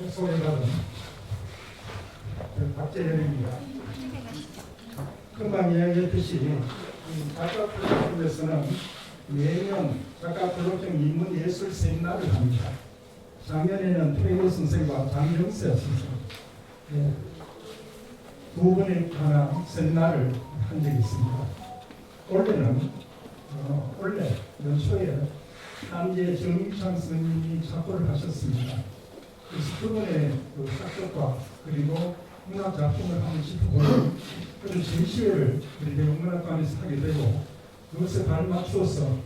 소개받은 박재현입니다. 금방 이야기했듯이 작가 프로그램에서는 매년 작가 프로그램 인문 예술 세미나를 합니다. 작년에는 퇴고 선생과 장정세 선생 두 번에 관한 세미나를 한 적이 있습니다. 올해는 원래 연초에 한재 정유창 선생님이 작고를 하셨습니다. 그래서 그분의 그 작곡과 그리고 문학 작품을 하고 싶고 그런 전시회를 우리 대국문학관에서 하게 되고 그것에 발맞추어서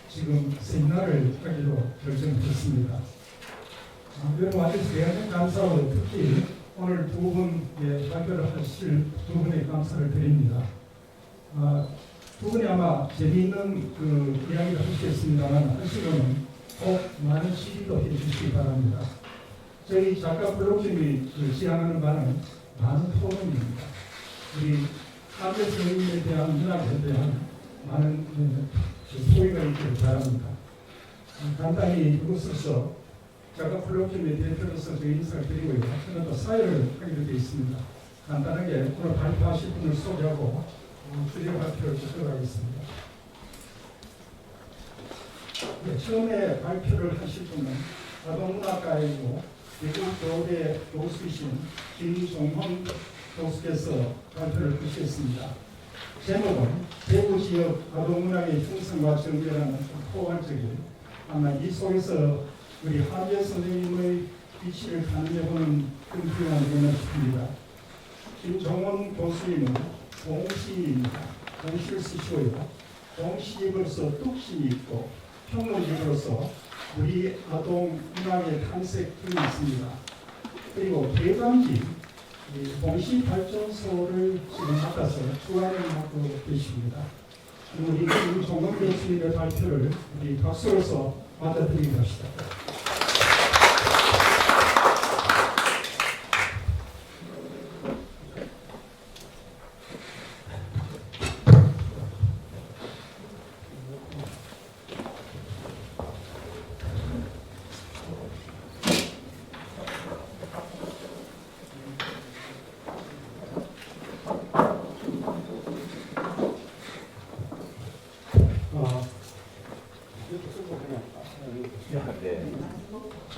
지금 세미나를 하기로 결정했습니다. 여러분 와주셔서 대단히 감사하고 특히 오늘 두 분의 발표를 하실 두 분의 감사를 드립니다. 두 분이 아마 재미있는 그 이야기를 하시겠습니다만 하시고는 꼭 많은 시기도 해주시기 바랍니다. 저희 작가 블록팀이 지향하는 바는 많은 토론입니다. 우리 한재 선생님에 대한 문학에 대한 많은 소위가 있기를 바랍니다. 간단히 이곳에서 작가 블록팀의 대표로서 저희 인사를 드리고요. 저는 또 사회를 하기로 되어 있습니다. 간단하게 오늘 발표하실 분을 소개하고 주제 발표를 듣도록 하겠습니다. 처음에 발표를 하실 분은 아동문학가이고 대구교대 교수이신 김종헌 교수께서 발표를 하셨습니다. 제목은 대구지역 아동문학의 형성과 정비라는 포괄적인 아마 이 속에서 우리 한재 선생님의 위치를 가늠해보는 그런 기회가 되나 싶습니다. 김종헌 교수님은 동시입니다. 동시를 쓰시고요. 동시로서 뚝심이 있고 평론적으로서 우리 아동 문학의 탄생 등이 있습니다. 그리고 대단지 동시 발전소를 지금 맡아서 주관을 하고 계십니다. 우리 김종헌 교수님의 발표를 우리 박수로서 받아들이기로 합시다.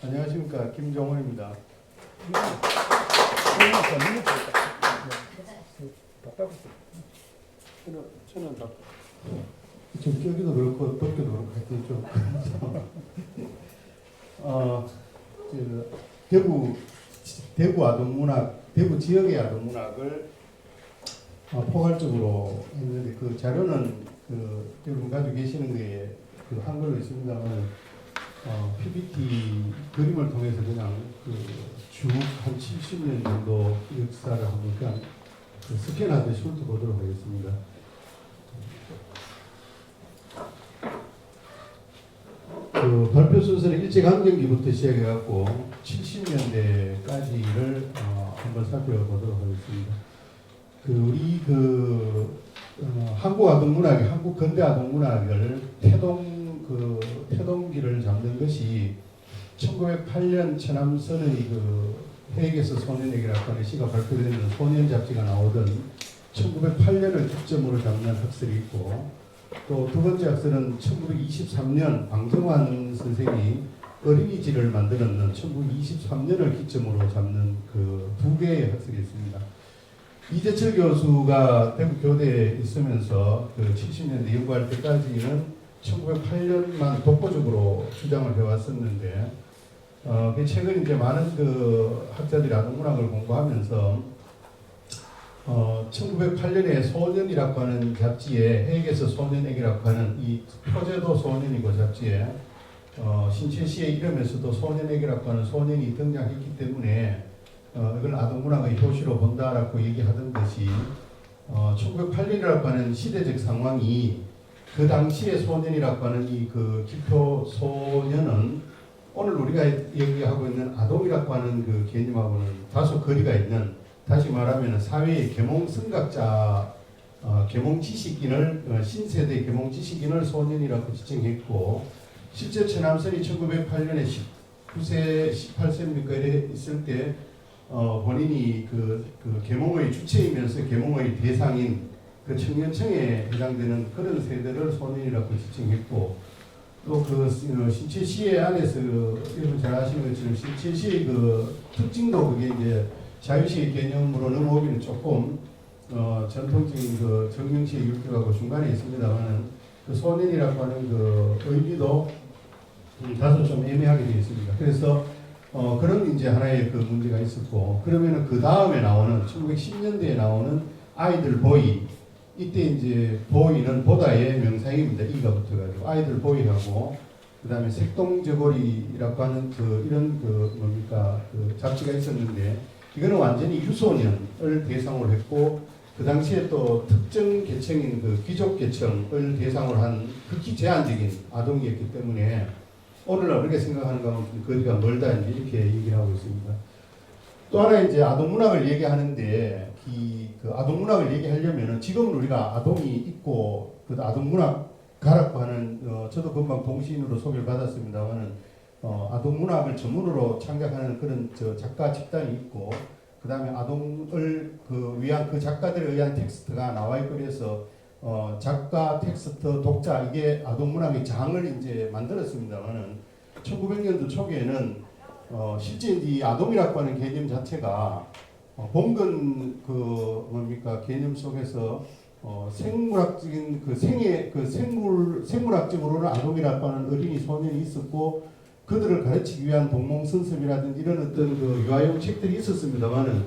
안녕하십니까, 김종헌입니다. 좀 껴기도 그렇고 벗겨도 그렇고 하여튼 좀 대구 아동문학, 대구 지역의 아동문학을 포괄적으로 했는데 그 자료는 여러분 가지고 계시는 거에 한글로 있습니다만 PPT 그림을 통해서 그냥 쭉 한 70년 정도 역사를 한번 그냥 스캔하듯이 훑어보도록 하겠습니다. 발표 순서는 일제강점기부터 시작해갖고 70년대까지를 한번 살펴보도록 하겠습니다. 우리 한국 아동문학이 한국 근대 아동문학을 태동기를 잡는 것이 1908년 천암선의 해외에서 소년에게라고 하는 시가 발표되는 소년 잡지가 나오던 1908년을 기점으로 잡는 학설이 있고 또 두 번째 학설은 1923년 방정환 선생이 어린이집을 만들었는 1923년을 기점으로 잡는 두 개의 학설이 있습니다. 이재철 교수가 대구 교대에 있으면서 70년대 연구할 때까지는 1908년만 독보적으로 주장을 해왔었는데 최근 이제 많은 학자들이 아동문학을 공부하면서 1908년에 소년이라고 하는 잡지에 해외에서 소년에게라고 하는 이 표제도 소년이고 잡지에 신채씨의 이름에서도 소년에게라고 하는 소년이 등장했기 때문에 이걸 아동문학의 효시로 본다라고 얘기하던 것이 1908년이라고 하는 시대적 상황이 그 당시의 소년이라고 하는 이 기표 소년은 오늘 우리가 얘기하고 있는 아동이라고 하는 개념하고는 다소 거리가 있는, 다시 말하면 사회의 계몽 선각자, 계몽 지식인을 신세대 계몽 지식인을 소년이라고 지칭했고 실제 천암선이 1908년에 19세, 18세입니까 이래 있을 때 본인이 그 계몽의 주체이면서 계몽의 대상인 그 청년층에 해당되는 그런 세대를 소년이라고 지칭했고, 또 그 신체 시해 안에서 여러분 잘 아시는 것처럼 신체 시의 그 특징도 그게 이제 자유시의 개념으로 넘어오기는 조금 전통적인 그 정명시의 율법하고 중간에 있습니다만은 그 소년이라고 하는 그 의미도 다소 좀 애매하게 되어 있습니다. 그래서 그런 이제 하나의 그 문제가 있었고, 그러면은 그 다음에 나오는 1910년대에 나오는 아이들 보이, 이때 이제 보이는 보다의 명사입니다. 이가 붙어가지고 아이들 보이하고 그 다음에 색동저고리라고 하는 그 이런 그 뭡니까 그 잡지가 있었는데, 이거는 완전히 유소년을 대상으로 했고, 그 당시에 또 특정 계층인 그 귀족 계층을 대상으로 한 극히 제한적인 아동이었기 때문에 오늘날 우리가 생각하는 것은 거리가 멀다 이제 이렇게 얘기를 하고 있습니다. 또 하나 이제 아동 문학을 얘기하는데, 그 아동 문학을 얘기하려면은 지금은 우리가 아동이 있고 그 아동 문학가라고 하는 저도 금방 동시인으로 소개를 받았습니다만은 아동 문학을 전문으로 창작하는 그런 작가 집단이 있고, 그 다음에 아동을 위한 그 작가들에 의한 텍스트가 나와 있고, 그래서 작가, 텍스트, 독자 이게 아동 문학의 장을 이제 만들었습니다만은 1900년도 초기에는 실제 이 아동이라고 하는 개념 자체가 봉건 그 뭡니까 개념 속에서 생물학적인 그 생물학적으로는 아동이라고 하는 어린이 소년이 있었고, 그들을 가르치기 위한 동몽선습이라든지 이런 어떤 그 유아용 책들이 있었습니다만은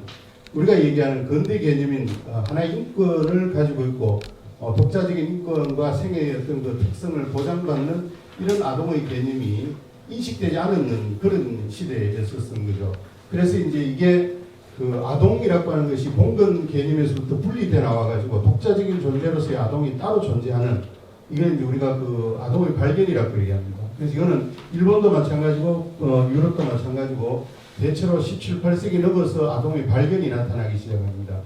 우리가 얘기하는 근대 개념인 하나의 인권을 가지고 있고 독자적인 인권과 생애의 어떤 그 특성을 보장받는 이런 아동의 개념이 인식되지 않는 그런 시대였었던 거죠. 그래서 이제 이게 그 아동이라고 하는 것이 봉건 개념에서부터 분리돼 나와가지고 독자적인 존재로서의 아동이 따로 존재하는, 이건 이제 우리가 그 아동의 발견이라고 얘기합니다. 그래서 이거는 일본도 마찬가지고 유럽도 마찬가지고 대체로 17, 18세기 넘어서 아동의 발견이 나타나기 시작합니다.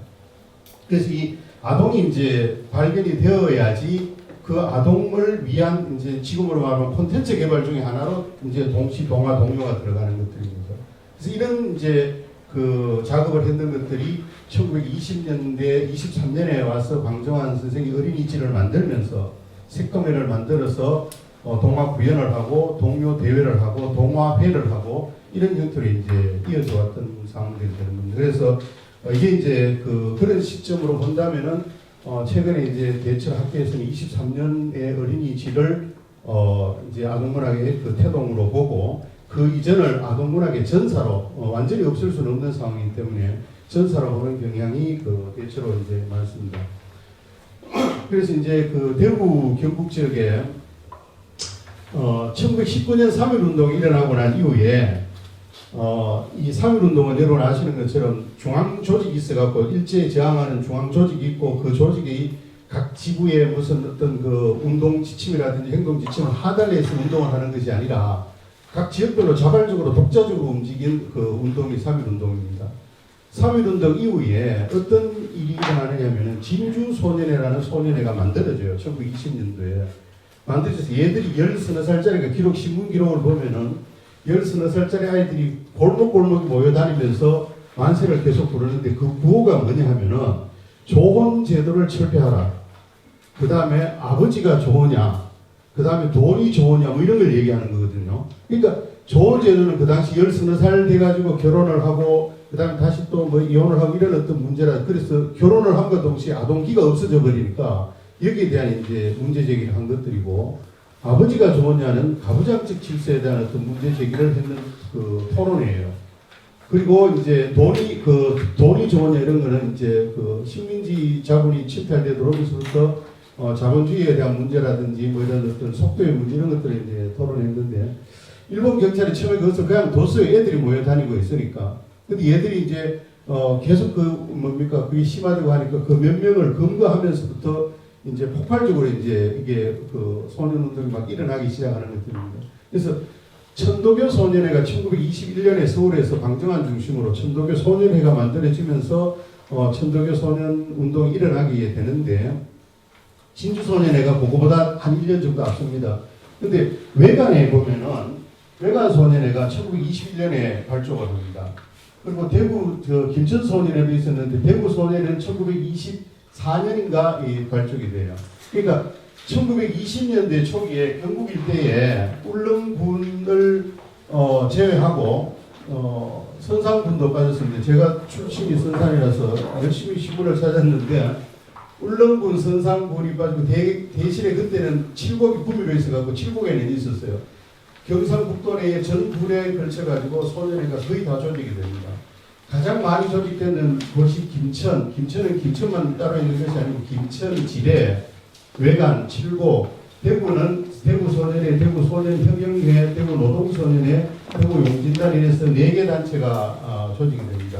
그래서 이 아동이 이제 발견이 되어야지 그 아동을 위한 이제 지금으로 말하면 콘텐츠 개발 중에 하나로 이제 동시 동화 동요가 들어가는 것들입니다. 그래서 이런 이제 그 작업을 했던 것들이 1920년대 23년에 와서 방정환 선생이 어린이집을 만들면서 색동회를 만들어서 동화 구연을 하고 동요 대회를 하고 동화회를 하고 이런 형태로 이제 이어져 왔던 상황들이 되는 겁니다. 그래서 이게 이제 그런 시점으로 본다면은 최근에 이제 대체로 학교에서는 23년의 어린이집을 이제 아동문학의 그 태동으로 보고, 그 이전을 아동문학의 전사로 완전히 없앨 수는 없는 상황이기 때문에 전사로 보는 경향이 대체로 이제 많습니다. 그래서 이제 그 대구 경북 지역에 1919년 3.1운동이 일어나고 난 이후에 이 3.1운동은 여러분 아시는 것처럼 중앙조직이 있어갖고 일제에 저항하는 중앙조직이 있고, 그 조직이 각 지부에 무슨 어떤 그 운동 지침이라든지 행동 지침을 하달해서 운동을 하는 것이 아니라 각 지역별로 자발적으로 독자적으로 움직인 그 운동이 3.1운동입니다. 3.1운동 이후에 어떤 일이 일어나느냐면은 진주소년회라는 소년회가 만들어져요. 1920년도에. 만들어져서 얘들이 16살짜리가 기록, 신문 기록을 보면은 16살짜리 아이들이 골목골목 모여다니면서 만세를 계속 부르는데, 그 구호가 뭐냐 하면은 조혼 제도를 철폐하라. 그 다음에 아버지가 좋으냐, 그 다음에 돈이 좋으냐, 뭐 이런 걸 얘기하는 거거든요. 그러니까 조혼 제도는 그 당시 16살 돼가지고 결혼을 하고 그 다음에 다시 또 뭐 이혼을 하고 이런 어떤 문제라, 그래서 결혼을 함과 동시에 아동기가 없어져 버리니까 여기에 대한 이제 문제 제기를 한 것들이고, 아버지가 좋으냐는 가부장적 질서에 대한 어떤 문제 제기를 했는 그 토론회예요. 그리고 이제 돈이 좋으냐 이런 거는 이제 그 식민지 자본이 침탈돼 들어오면서부터 자본주의에 대한 문제라든지 뭐 이런 어떤 속도의 문제 이런 것들을 이제 토론했는데, 일본 경찰이 처음에 그것을 그냥 뒀어요. 애들이 모여 다니고 있으니까. 근데 얘들이 이제 계속 그게 심화되고 하니까 그 몇 명을 검거하면서부터 이제 폭발적으로 이제 이게 그 소년운동이 막 일어나기 시작하는 것들입니다. 그래서 천도교 소년회가 1921년에 서울에서 방정환 중심으로 천도교 소년회가 만들어지면서 천도교 소년 운동이 일어나게 되는데, 진주소년회가 그거보다 한 1년 정도 앞섭니다. 근데 외관에 보면은 외관소년회가 1921년에 발족을 합니다. 그리고 대구 김천소년회도 있었는데 대구소년회는 1924년인가 발족이 돼요. 그러니까 1920년대 초기에 경북 일대에 울릉군을 제외하고 선산군도 빠졌습니다. 제가 출신이 선산이라서 열심히 시골을 찾았는데 울릉군, 선산군이 빠지고 대신에 그때는 칠곡이 구미로 있어갖고 칠곡에는 있었어요. 경상북도 내에 전 군에 걸쳐가지고 소년회가 거의 다 조직이 됩니다. 가장 많이 조직되는 곳이 김천. 김천은 김천만 따로 있는 것이 아니고 김천, 지뢰, 외관, 칠곡, 대구는 대구소년회, 대구소년협영회, 대구노동소년회, 대구용진단 이래서 4개 단체가 조직이 됩니다.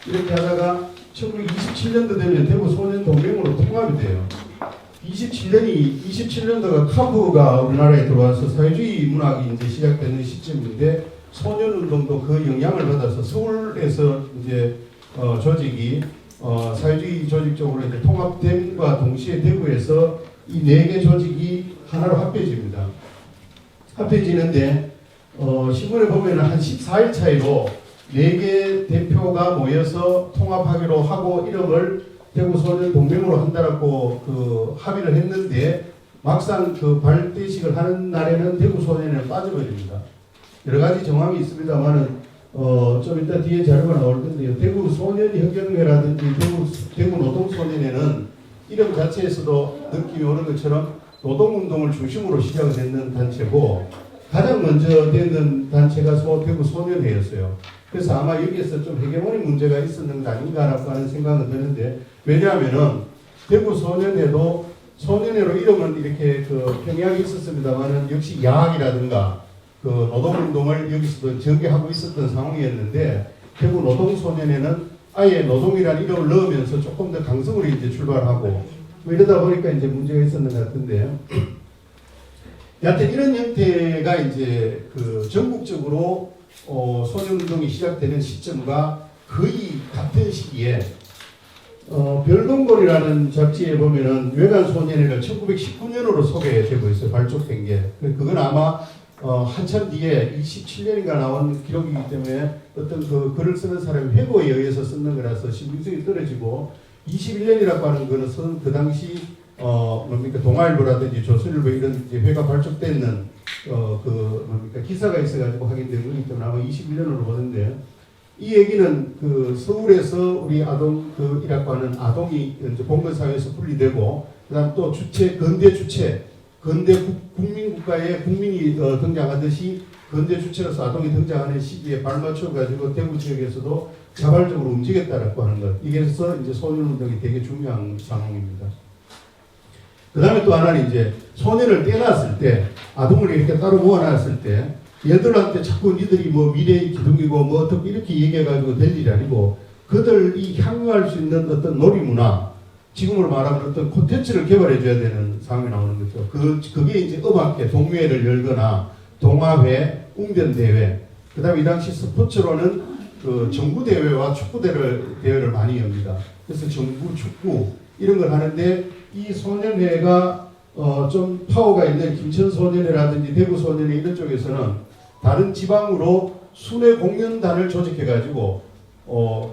이렇게 하다가 1927년도 되면 대구소년동맹으로 통합이 돼요. 27년도가 카프가 우리나라에 들어와서 사회주의 문학이 이제 시작되는 시점인데 소년운동도 그 영향을 받아서 서울에서 이제 조직이 사회주의 조직 쪽으로 이제 통합됨과 동시에 대구에서 이 4개 조직이 하나로 합해집니다. 합해지는데 신문에 보면 한 14일 차이로 4개 대표가 모여서 통합하기로 하고 이름을 대구소년동맹으로 한다라고 합의를 했는데 막상 발대식을 하는 날에는 대구소년회는 빠져버립니다. 여러 가지 정황이 있습니다만은 좀 이따 뒤에 자료가 나올 텐데요. 대구소년협영회라든지 대구노동소년회는 이름 자체에서도 느낌이 오는 것처럼 노동운동을 중심으로 시작을 했는 단체고 가장 먼저 되는 단체가 대구소년회였어요. 그래서 아마 여기에서 좀 헤게모니 문제가 있었는 게 아닌가라고 하는 생각은 드는데 왜냐하면은 대구소년회도 소년회로 이름은 이렇게 평양이 있었습니다만은 역시 야학이라든가 노동운동을 여기서도 전개하고 있었던 상황이었는데 대구 노동소년회는 아예 노동이라는 이름을 넣으면서 조금 더 강성으로 이제 출발하고 이러다 보니까 이제 문제가 있었는 것 같은데요. 여하튼 이런 형태가 이제 전국적으로 소년운동이 시작되는 시점과 거의 같은 시기에 별동골이라는 잡지에 보면은 외관소년회를 1919년으로 소개되고 있어요. 발족된 게. 그건 아마 한참 뒤에 27년인가 나온 기록이기 때문에 어떤 글을 쓰는 사람이 회고에 의해서 쓰는 거라서 신빙성이 떨어지고 21년이라고 하는 거는 그 당시 동아일보라든지 조선일보 이런 이제 회가 발족되는 기사가 있어가지고 확인된 거기 때문에 아마 21년으로 보는데 이 얘기는 서울에서 우리 아동이라고 하는 아동이 이제 봉건사회에서 분리되고 그다음 또 근대 국민국가에 국민이 등장하듯이 근대 주체로서 아동이 등장하는 시기에 발맞춰 가지고 대구 지역에서도 자발적으로 움직였다라고 하는 것. 이게서 이제 소년운동이 되게 중요한 상황입니다. 그 다음에 또 하나는 이제 소년을 떼놨을 때 아동을 이렇게 따로 모아놨을 때 얘들한테 자꾸 니들이 미래의 기둥이고 어떻게 이렇게 얘기해가지고 될 일이 아니고 그들이 향유할 수 있는 어떤 놀이문화 지금으로 말하면 어떤 콘텐츠를 개발해줘야 되는 상황이 나오는 거죠. 그게 이제 음악회, 동묘회를 열거나 동아회, 웅변대회, 그 다음에 이 당시 스포츠로는 정구대회와 축구대회를 많이 엽니다. 그래서 정구, 축구 이런 걸 하는데 이 소년회가 좀 파워가 있는 김천소년회라든지 대구소년회 이런 쪽에서는 다른 지방으로 순회 공연단을 조직해가지고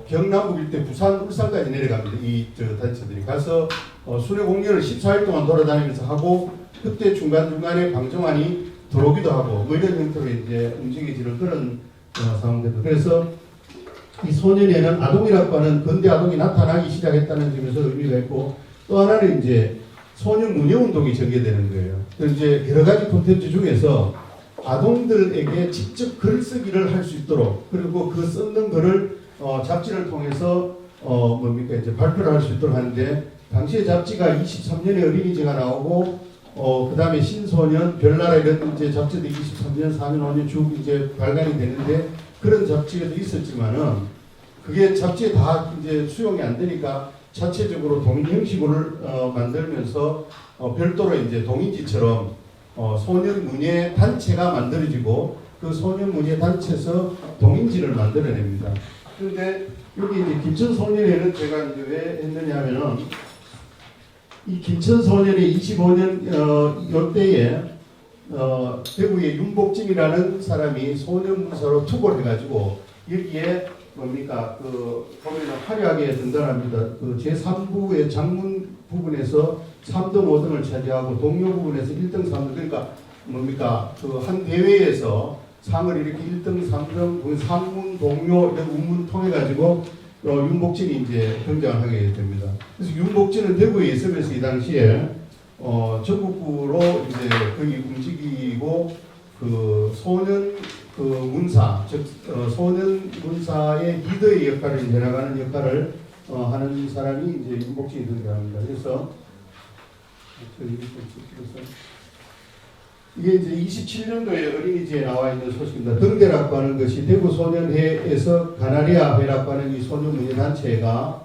경남북 일대 부산, 울산까지 내려갑니다. 이 단체들이 가서 순회 공연을 14일 동안 돌아다니면서 하고 그때 중간중간에 방정환이 들어오기도 하고 이런 형태로 이제 움직여지는 그런 상황들도 그래서 이 소년회는 아동이라고 하는 근대 아동이 나타나기 시작했다는 점에서 의미가 있고 또 하나는 이제 소년 문예운동이 전개되는 거예요. 이제 여러 가지 콘텐츠 중에서 아동들에게 직접 글쓰기를 할 수 있도록 그리고 그 쓰는 글을 잡지를 통해서 이제 발표를 할 수 있도록 하는데 당시에 잡지가 23년에 어린이제가 나오고 그 다음에 신소년, 별나라 이런 이제 잡지들이 23년, 4년, 5년 쭉 이제 발간이 되는데 그런 잡지가 있었지만은 그게 잡지에 다 이제 수용이 안 되니까 자체적으로 동인 형식을 만들면서 별도로 이제 동인지처럼 소년 문예 단체가 만들어지고 그 소년 문예 단체에서 동인지를 만들어냅니다. 그런데 여기 이제 김천소년회는 제가 이제 왜 했느냐 하면은 이 김천소년회 25년 요때에 대구의 윤복진이라는 사람이 소년문사로 투고를 해가지고 여기에 뭡니까 보면은 화려하게 등단합니다. 그 제3부의 장문 부분에서 3등, 5등을 차지하고 동료 부분에서 1등, 3등 그러니까 뭡니까 한 대회에서 상을 이렇게 1등, 3등, 상문, 동료 이런 운문을 통해 가지고 윤복진이 이제 등장을 하게 됩니다. 그래서 윤복진은 대구에 있으면서 이 당시에 전국구로 이제 거기 움직이고 그 소년 문사 즉 소년 문사의 리더의 역할을 해나가는 역할을 하는 사람이 이제 윤복진이 등장합니다. 그래서 이게 이제 27년도에 어린이지에 나와 있는 소식입니다. 등대라고 하는 것이 대구 소년회에서 가나리아회라고 하는 이 소년문예단체가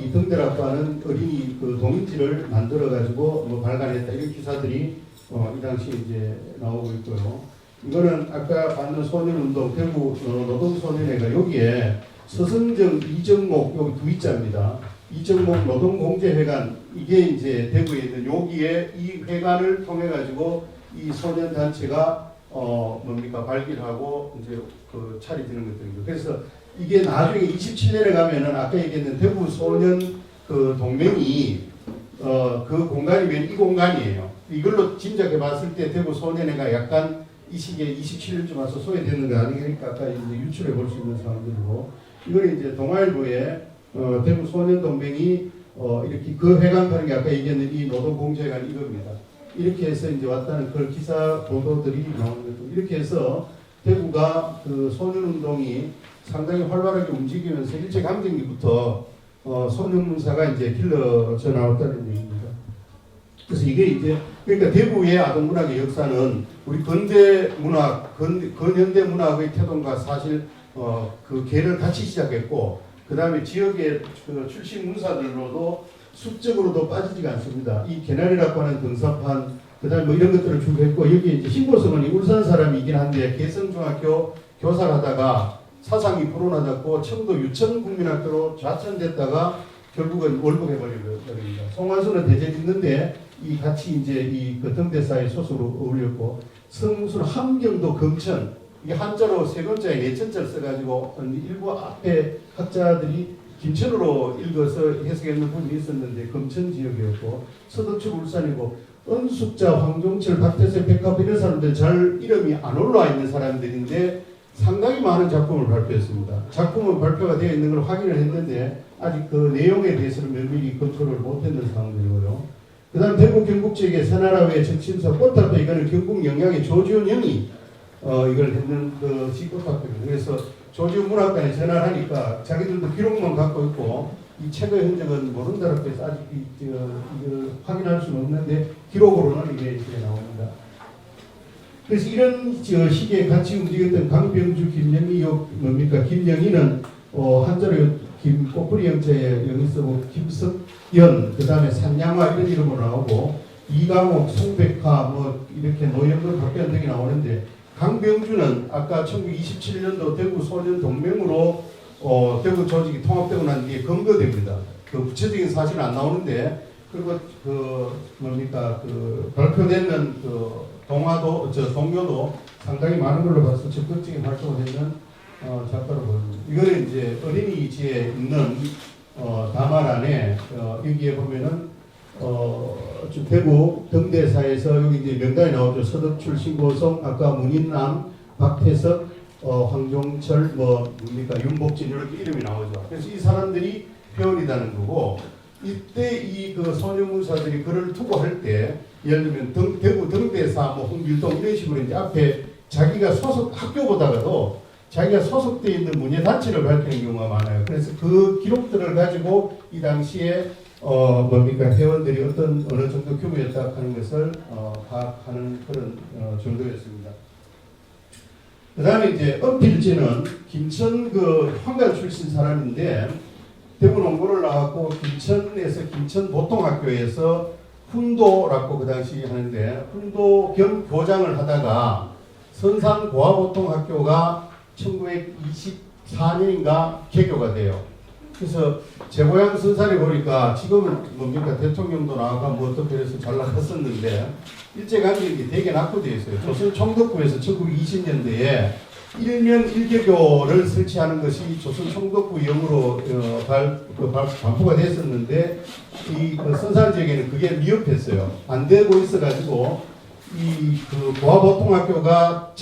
이 등대라고 하는 어린이 동인지를 만들어 가지고 발간했다 이런 기사들이 이 당시 이제 나오고 있고요. 이거는 아까 봤는 소년운동 대구 노동소년회가 여기에 서승정, 이정목 여기 두 이자입니다. 이정목 노동공제회관 이게 이제 대구에 있는 여기에 이 회관을 통해 가지고 이 소년 단체가 뭡니까 발길하고 이제 차리지는 것들입니다. 그래서 이게 나중에 27년에 가면은 아까 얘기했던 대구 소년 동맹이 그 공간이면 이 공간이에요. 이걸로 짐작해 봤을 때 대구 소년회가 약간 이 시기에 27년쯤 와서 소외되는 거 아니니까 아까 이제 유출해 볼 수 있는 상황들이고 이걸 이제 동아일보에 대구 소년 동맹이 이렇게 그 회관하는 게 아까 얘기했는 이 노동공제회관 이겁니다. 이렇게 해서 이제 왔다는 그 기사 보도들이 나오는 거죠. 이렇게 해서 대구가 소년운동이 상당히 활발하게 움직이면서 일제강점기부터 소년문사가 이제 길러져 나왔다는 얘기입니다. 그래서 이게 이제 그러니까 대구의 아동문학의 역사는 우리 근대문학, 근현대문학의 태동과 사실 그 계를 같이 시작했고 그 다음에 지역의 출신 문사들로도 수적으로도 빠지지가 않습니다. 이 개나리라고 하는 등사판, 그 다음에 뭐 이런 것들을 준비했고, 여기 이제 신고성은 울산 사람이긴 한데, 개성중학교 교사를 하다가 사상이 불온하졌고, 청도 유천국민학교로 좌천됐다가 결국은 월북해버립니다. 송환수는 대제 짓는데, 이 같이 이제 그 등대사의 소수로 어울렸고, 성수는 함경도 금천, 이게 한자로 세 글자에 네천자를 써가지고, 일부 앞에 학자들이 김천으로 읽어서 해석했는 부분이 있었는데 금천 지역이었고 서덕출 울산이고 은숙자, 황종철, 박태세, 백합 이런 사람들 잘 이름이 안 올라와 있는 사람들인데 상당히 많은 작품을 발표했습니다. 작품은 발표가 되어 있는 걸 확인을 했는데 아직 그 내용에 대해서는 면밀히 검토를 못했는 상황들이고요. 그 다음 대구 경북 지역의 새나라회 적심사 꽃합회 이거는 경북 영양의 조지훈 형이 이걸 했는 것이 꽃합회입니다. 그래서 조지훈 문학관에 전화를 하니까 자기들도 기록만 갖고 있고 이 책의 흔적은 모른다고 해서 아직 이걸 확인할 수는 없는데 기록으로는 이게 나옵니다. 그래서 이런 시기에 같이 움직였던 강병주, 김영희, 뭡니까 김영희는 한자로 꽃뿌리 영자에 영이 쓰고 김석연, 그 다음에 산양화 이런 이름으로 나오고 이강옥, 송백화 뭐 이렇게 노영근, 박변 등이 나오는데 강병주는 아까 1927년도 대구 소년 동맹으로 대구 조직이 통합되고 난 뒤에 검거됩니다. 그 구체적인 사실은 안 나오는데 그리고 발표되는 동료도 상당히 많은 걸로 봐서 적극적인 활동을 했는 작가로 보입니다. 이거는 이제 어린이지에 있는 담화 안에 여기에 보면은 대구 등대사에서 여기 이제 명단이 나오죠. 서덕출, 신고성, 아까 문인남, 박태석, 황종철, 윤복진 이렇게 이름이 나오죠. 그래서 이 사람들이 회원이라는 거고 이때 이 소년문사들이 글을 투고할 때 예를 들면 대구 등대사, 홍길동 이런 식으로 이제 앞에 자기가 소속 학교보다도 자기가 소속되어 있는 문예단체를 밝히는 경우가 많아요. 그래서 그 기록들을 가지고 이 당시에 회원들이 어느 정도 규모였다 하는 것을 파악하는 그런 정도였습니다. 그 다음에 이제 은필지는 김천 황가 출신 사람인데 대구 농고를 나왔고 김천에서 김천 보통학교에서 훈도라고 그 당시 하는데 훈도 겸 교장을 하다가 선산고아보통학교가 1924년인가 개교가 돼요. 그래서 제 고향 선산에 보니까 지금은 뭡니까 대통령도 나가고 뭐 어떻게 해서 잘 나갔었는데 일제강점기 되게 낙후되어 있어요. 조선 총독부에서 1920년대에 일명 1개교를 설치하는 것이 조선 총독부령으로 반포가 됐었는데 이 선산 지역에는 그게 미흡했어요. 안 되고 있어가지고 이그 보아보통학교가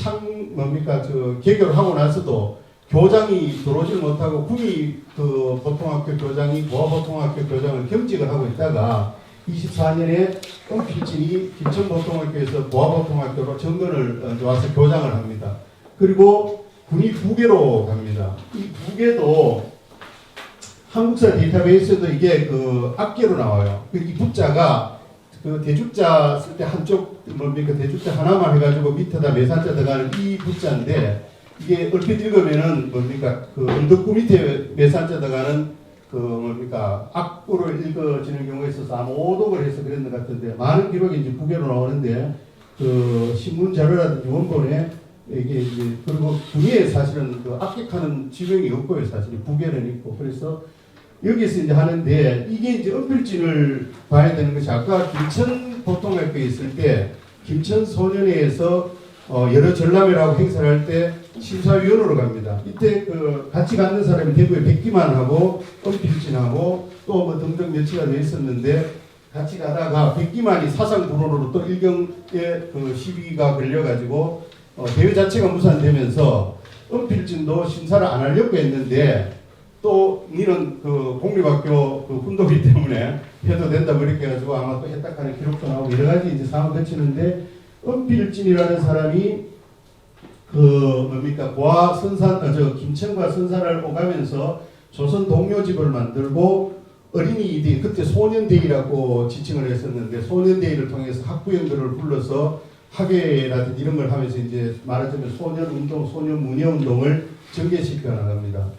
개교를 하고 나서도 교장이 들어오질 못하고 군이 그 보통학교 교장이 보아보통학교 교장을 겸직을 하고 있다가 24년에 필진이 김천보통학교에서 보아보통학교로 정근을 와서 교장을 합니다. 그리고 군이 부계로 갑니다. 이 부계도 한국사 데이터베이스에도 이게 그 앞계로 나와요. 이 부자가 그 대주자 쓸 때 한쪽 대주자 하나만 해가지고 밑에다 매산자 들어가는 이 부자인데 이게 얼핏 읽으면은 그 언덕구 밑에 매산자 들어가는 악구로 읽어지는 경우가 있어서 아마 오독을 해서 그랬는 것 같은데 많은 기록이 이제 부계로 나오는데 그 신문 자료라든지 원본에 이게 이제 그리고 군위에 사실은 그 악격하는 지명이 없고요. 사실 부계는 있고 그래서 여기서 이제 하는데 이게 이제 은필진을 봐야 되는 것이 아까 김천 보통학교에 있을 때 김천 소년회에서 여러 전람회라고 행사를 할 때 심사위원으로 갑니다. 이때 그 같이 가는 사람이 대구에 백기만하고 은필진하고 또 뭐 등등 며칠가 돼 있었는데 같이 가다가 백기만이 사상 불원으로 또 일경에 그 시비가 걸려가지고 대회 자체가 무산되면서 은필진도 심사를 안 하려고 했는데 또 니는 그 공립학교 그 훈도기 때문에 해도 된다고 이렇게 해가지고 아마 또 했다하는 기록도 나오고 여러 가지 이제 상황을 거치는데 은필진이라는 사람이 보아 선산 김천과 선산을 오가면서 조선 동료집을 만들고 어린이데이 그때 소년데이라고 지칭을 했었는데 소년데이를 통해서 학부형들을 불러서 학예라든지 이런 걸 하면서 이제 말하자면 소년운동, 소년문예운동을 전개시켜 나갑니다.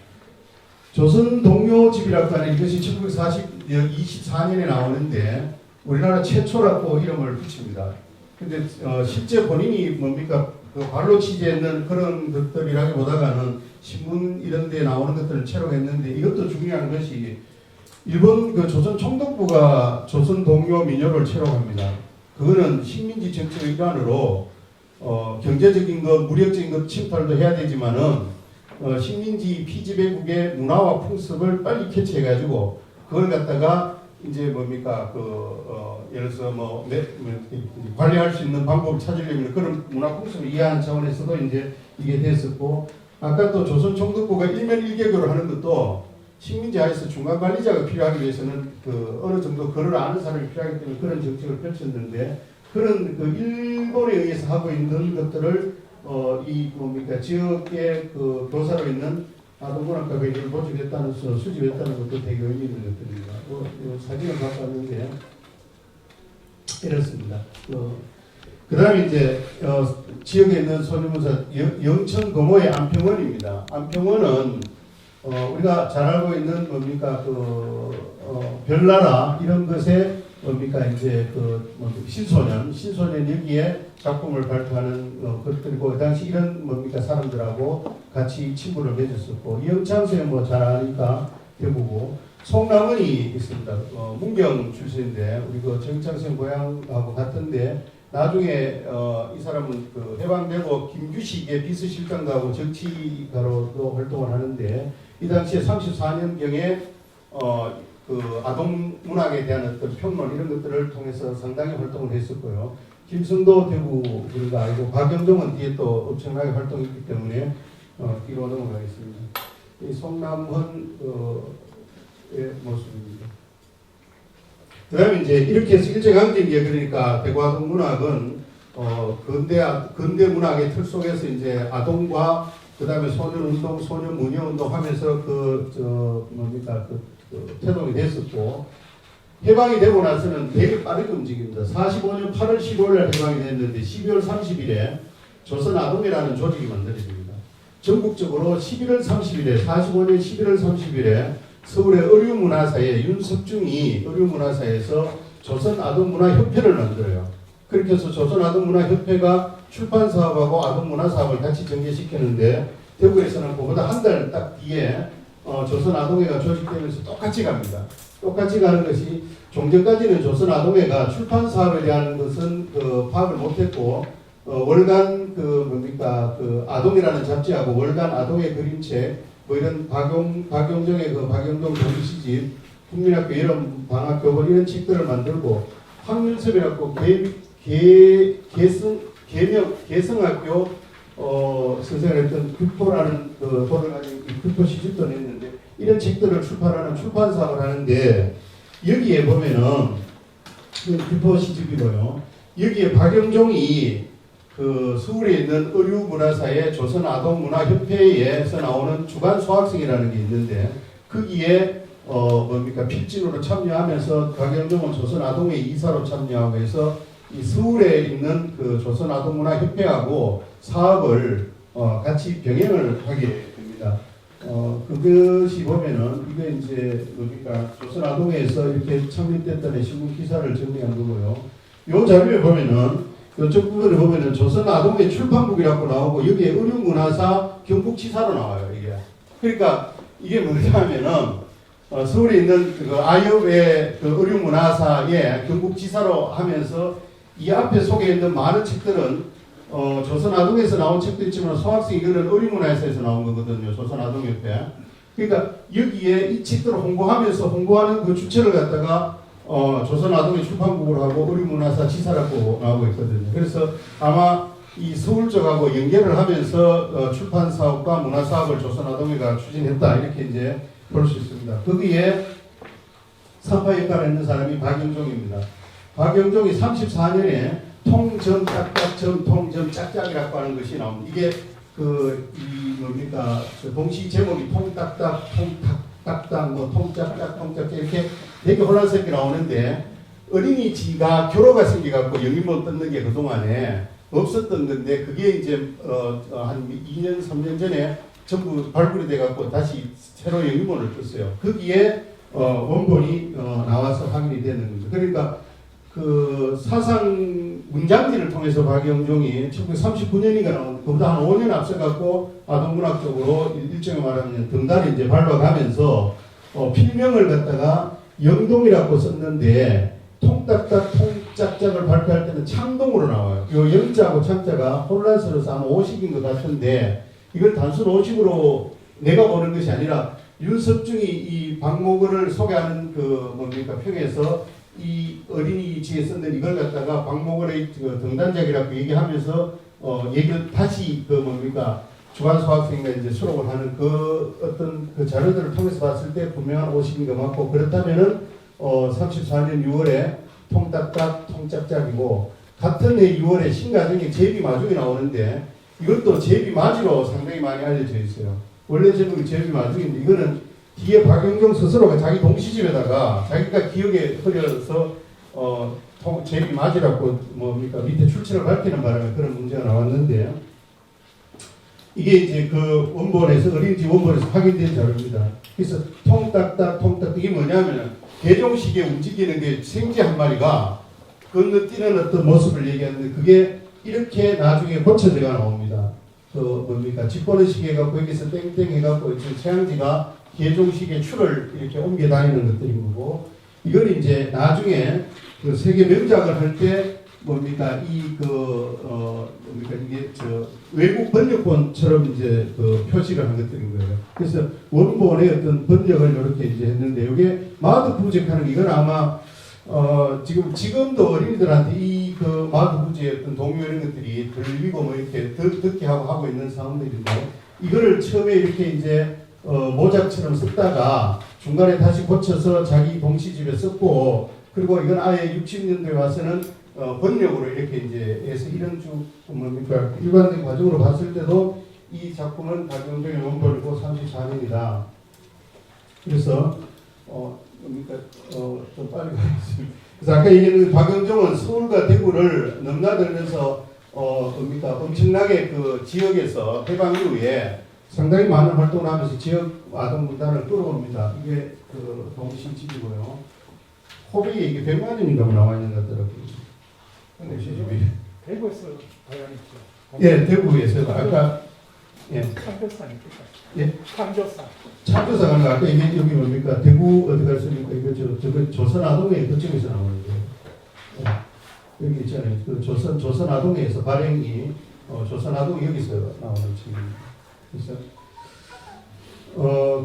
조선 동료집이라고 하는 이것이 1924년에 나오는데 우리나라 최초라고 이름을 붙입니다. 근데 실제 본인이 그 발로 취재했는 그런 것들이라기보다는 신문 이런 데 나오는 것들을 채록했는데 이것도 중요한 것이 일본 그 조선 총독부가 조선 동료 민요를 채록합니다. 그거는 식민지 정책의 일환으로 경제적인 것, 무력적인 것 침탈도 해야 되지만은 식민지 피지배국의 문화와 풍습을 빨리 캐치해가지고 그걸 갖다가 이제 예를 들어서 관리할 수 있는 방법을 찾으려면 그런 문화 풍습을 이해하는 차원에서도 이제 이게 됐었고 아까 또 조선 총독부가 일면 일개교를 하는 것도 식민지 하에서 중간 관리자가 필요하기 위해서는 그 어느 정도 글을 아는 사람이 필요하기 때문에 그런 정책을 펼쳤는데 그런 그 일본에 의해서 하고 있는 것들을 지역의 그 교사로 있는 아동문학과 회의를 모집했다는 수집했다는 것도 되게 의미 있는 것들입니다. 사진을 갖고 왔는데 이렇습니다. 그 다음에 이제 지역에 있는 소년문사 영천 거모의 안평원입니다. 안평원은 우리가 잘 알고 있는 별나라 이런 것에 이제 신소년 여기에 작품을 발표하는 것들이고 그 당시 이런 사람들하고 같이 친구를 맺었었고 이영창수는 뭐 잘 아니까 대부고 송남은이 있습니다. 문경 출신인데 우리 그 정창생 고향하고 같은데 나중에 이 사람은 그 해방되고 김규식의 비서실장하고 정치가로도 활동을 하는데 이 당시에 34년경에 그 아동 문학에 대한 어떤 평론 이런 것들을 통해서 상당히 활동을 했었고요. 김승도 대구 우리가 알고 박영종은 뒤에 또 엄청나게 활동했기 때문에 뒤로 넘어가겠습니다. 이 송남헌의 모습입니다. 그다음에 이제 이렇게 해서 일제강점기에 그러니까 대구 아동 문학은 근대 문학의 틀 속에서 이제 아동과 그다음에 소년운동, 소년문예운동 하면서 태동이 됐었고 해방이 되고 나서는 되게 빠르게 움직입니다. 45년 8월 15일 해방이 됐는데 12월 30일에 조선아동이라는 조직이 만들어집니다. 전국적으로 11월 30일에 45년 11월 30일에 서울의 의류문화사에 윤석중이 의류문화사에서 조선아동문화협회를 만들어요. 그렇게 해서 조선아동문화협회가 출판사업하고 아동문화사업을 같이 전개시켰는데 대구에서는 그보다 한 달 딱 뒤에 조선아동회가 조직되면서 똑같이 갑니다. 똑같이 가는 것이 종전까지는 조선아동회가 출판 사업에 대한 것은 파악을 못했고 월간 그 아동이라는 잡지하고 월간 아동의 그림책 뭐 이런 박용정의 박용동 동시집 국민학교 이런 방학교본 이런 책들을 만들고 황윤섭이라고 개성학교 선생을 했던 규포라는 돌을 가진 규포 시집도 냈는데 이런 책들을 출판하는 출판 사업을 하는데 여기에 보면은 규포 시집이고요. 여기에 박영종이 서울에 있는 의류문화사의 조선아동문화협회에서 나오는 주간 소학생이라는 게 있는데 거기에 필진으로 참여하면서 박영종은 조선아동회 이사로 참여하고 해서 이 서울에 있는 조선아동문화협회하고 사업을 같이 병행을 하게 됩니다. 그것이 보면은 이게 이제 조선아동회에서 이렇게 창립됐다는 신문 기사를 정리한 거고요. 이 자료에 보면은 이쪽 부분에 보면은 조선아동회 출판국이라고 나오고 여기에 의류문화사 경북지사로 나와요. 이게 그러니까 이게 뭐냐면은 서울에 있는 아이업의 의류문화사의 경북지사로 하면서 이 앞에 소개해 있는 많은 책들은 조선아동에서 나온 책도 있지만 소학생 이거는 의류문화사에서 나온 거거든요. 조선아동협회. 그러니까 여기에 이 책들을 홍보하는 그 주체를 갖다가 조선아동회 출판국으로 하고 의류문화사 지사라고 나오고 있거든요. 그래서 아마 이 서울 쪽하고 연계를 하면서 출판 사업과 문화 사업을 조선아동회가 추진했다 이렇게 이제 볼 수 있습니다. 거기에 산파 역할을 했는 사람이 박영종입니다. 박영종이 34년에 통점 짝짝점 통점 짝짝이라고 하는 것이 나옵니다. 이게 동시 제목이 통딱딱 통딱딱 뭐 통짝짝 통짝짝 이렇게 되게 혼란스럽게 나오는데 어린이집가 교로가 생겨갖고 영인본 뜯는 게 그동안에 없었던 건데 그게 이제 한 2년 3년 전에 전부 발굴이 돼갖고 다시 새로 영인본을 떴어요. 거기에 원본이 나와서 확인이 되는 겁니다. 그러니까 사상 문장지를 통해서 박영종이 1939년인가 나온 그보다 한 5년 앞서갖고 아동문학 쪽으로 일종의 말하면 등단을 이제 밟아가면서 필명을 갖다가 영동이라고 썼는데 통딱딱 통짝짝을 발표할 때는 창동으로 나와요. 요 영자하고 창자가 혼란스러워서 아마 오식인 것 같은데 이걸 단순 오식으로 내가 보는 것이 아니라 윤석중이 이 박목을 소개하는 평에서 이 어린이집에 썼는 이걸 갖다가 박목을의 등단작이라고 얘기하면서 얘기를 다시 주간 소학생과 이제 수록을 하는 어떤 자료들을 통해서 봤을 때 분명한 오식인 것 같고 그렇다면은 34년 6월에 통딱딱 통짝짝이고 같은 해 6월에 신가정의 제비마중이 나오는데 이것도 제비맞이로 상당히 많이 알려져 있어요. 원래 제목이 제비마중인데 이거는 뒤에 박영종 스스로가 자기 동시집에다가 자기가 기억에 흐려서 제비맞이라고 밑에 출처를 밝히는 바람에 그런 문제가 나왔는데 이게 이제 원본에서 어린이집 원본에서 확인된 자료입니다. 그래서 통딱딱 통딱 이게 뭐냐면 개종식에 움직이는 게 생쥐 한 마리가 건너뛰는 어떤 모습을 얘기하는데 그게 이렇게 나중에 고쳐져가 나옵니다. 집버릇식 해갖고 여기서 땡땡 해갖고 최양지가 개종식의 추를 이렇게 옮겨 다니는 것들인 거고 이건 이제 나중에 세계 명작을 할 때 이게 외국 번역본처럼 이제 표시를 한 것들인 거예요. 그래서 원본의 어떤 번역을 이렇게 이제 했는데 이게 마드 부적하는 게 이건 아마 지금도 어린이들한테 이 마드 부지의 어떤 동요 이런 것들이 들리고 이렇게 듣게 하고 있는 상황들인데 이거를 처음에 이렇게 이제 모작처럼 썼다가 중간에 다시 고쳐서 자기 동시집에 썼고 그리고 이건 아예 60년대에 와서는 번역으로 이렇게 이제 해서 이런 일반적인 과정으로 봤을 때도 이 작품은 박영종의 원본이고 34년이다. 그래서 좀 빨리 가겠습니다. 그래서 아까 얘기했는 박영종은 서울과 대구를 넘나들면서 엄청나게 지역에서 해방 이후에 상당히 많은 활동을 하면서 지역 아동 문단을 끌어옵니다. 이게 동시집이고요. 호비에 이게 100만 원인가 나와 있는 것 같더라고요. 대구에서 발간했죠. 예, 대구에서 아까 예. 창조상입니다. 예? 창조상. 창조사가 아까 이게 여기 뭡니까? 대구 어디 갔습니까? 이거 저거 조선아동회 그쪽에서 나오는 거예요. 여기 있잖아요. 그 조선아동회에서 발행이 조선아동 여기서 나오는 책입니다. 그래서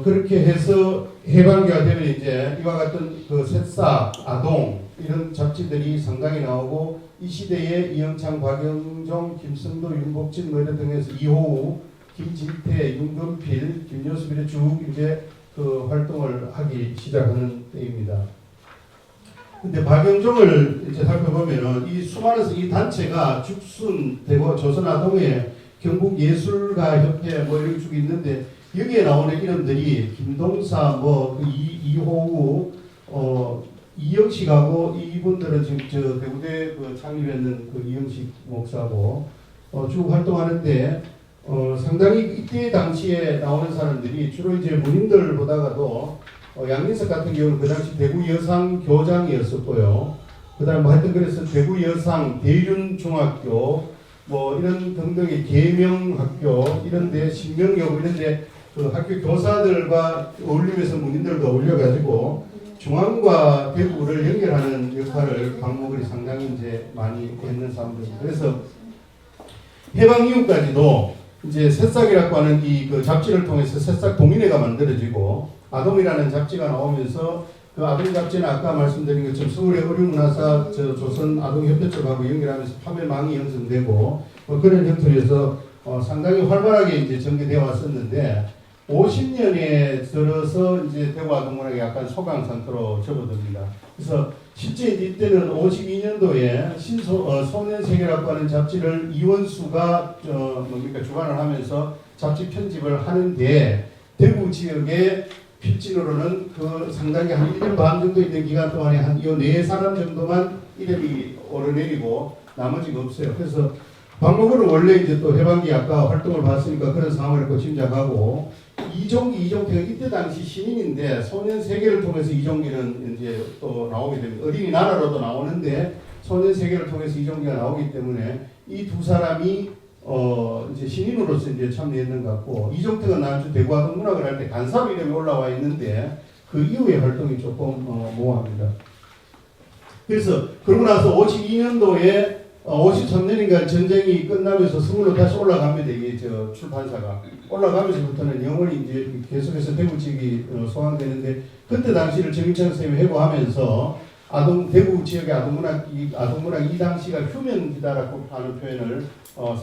그렇게 해서 해방기가 되면 이제 이와 같은 그 새싹, 아동 이런 잡지들이 상당히 나오고 이 시대에 이영창, 박영종, 김성도, 윤복진 뭐 이런 등에서 이호우, 김진태, 윤건필, 김여수 이렇게 쭉 이제 그 활동을 하기 시작하는 때입니다. 근데 박영종을 이제 살펴보면은 이 수많은 이 단체가 죽순, 대구, 조선아동회, 경북예술가협회 뭐 이런 쭉 있는데 여기에 나오는 이름들이 김동사, 뭐 그 이호우, 이영식하고 이분들은 지금 저 대구대 그 창립했는 그 이영식 목사고 쭉 활동하는데 상당히 이때 당시에 나오는 사람들이 주로 이제 문인들보다가도 양민석 같은 경우는 그 당시 대구 여상 교장이었었고요. 그다음 뭐 하여튼 그래서 대구 여상 대륜중학교 뭐 이런 등등의 계명학교 이런데 신명여고 이런데 그 학교 교사들과 어울리면서 문인들도 어울려가지고 중앙과 대구를 연결하는 역할을 박목을이 상당히 이제 많이 했는 사람들입니다. 그래서 해방 이후까지도 이제 새싹이라고 하는 이 그 잡지를 통해서 새싹 동인회가 만들어지고 아동이라는 잡지가 나오면서 그 아동 잡지는 아까 말씀드린 것처럼 서울의 어류문화사 조선 아동협회 쪽하고 연결하면서 판매망이 형성되고 그런 형태에서 상당히 활발하게 이제 전개되어 왔었는데 50년에 들어서 이제 대구 아동문학이 약간 소강 상태로 접어듭니다. 그래서 실제 이때는 52년도에 소년세계라고 하는 잡지를 이원수가 주관을 하면서 잡지 편집을 하는데 대구 지역의 필진으로는 그 상당히 한 1년 반 정도 있는 기간 동안에 한 이 4사람 정도만 이름이 오르내리고 나머지가 없어요. 그래서 박목으로 원래 이제 또 해방기 아까 활동을 봤으니까 그런 상황을 또 짐작하고 이종태가 이때 당시 신인인데 소년 세계를 통해서 이종기는 이제 또 나오게 됩니다. 어린이나라로도 나오는데 소년 세계를 통해서 이종기가 나오기 때문에 이 두 사람이 이제 신인으로서 이제 참여했는 것 같고 이종태가 나주 대구 아동문학을 할 때 간사로 이름이 올라와 있는데 그 이후의 활동이 조금 모호합니다. 그래서 그러고 나서 52년도에 53년인가 전쟁이 끝나면서 서울로 다시 올라갑니다. 이게 저 출판사가 올라가면서부터는 영원히 이제 계속해서 대구 지역이 소환되는데 그때 당시를 정인창 선생님이 회고하면서 대구 지역의 아동문학 이 당시가 휴면기다라고 하는 표현을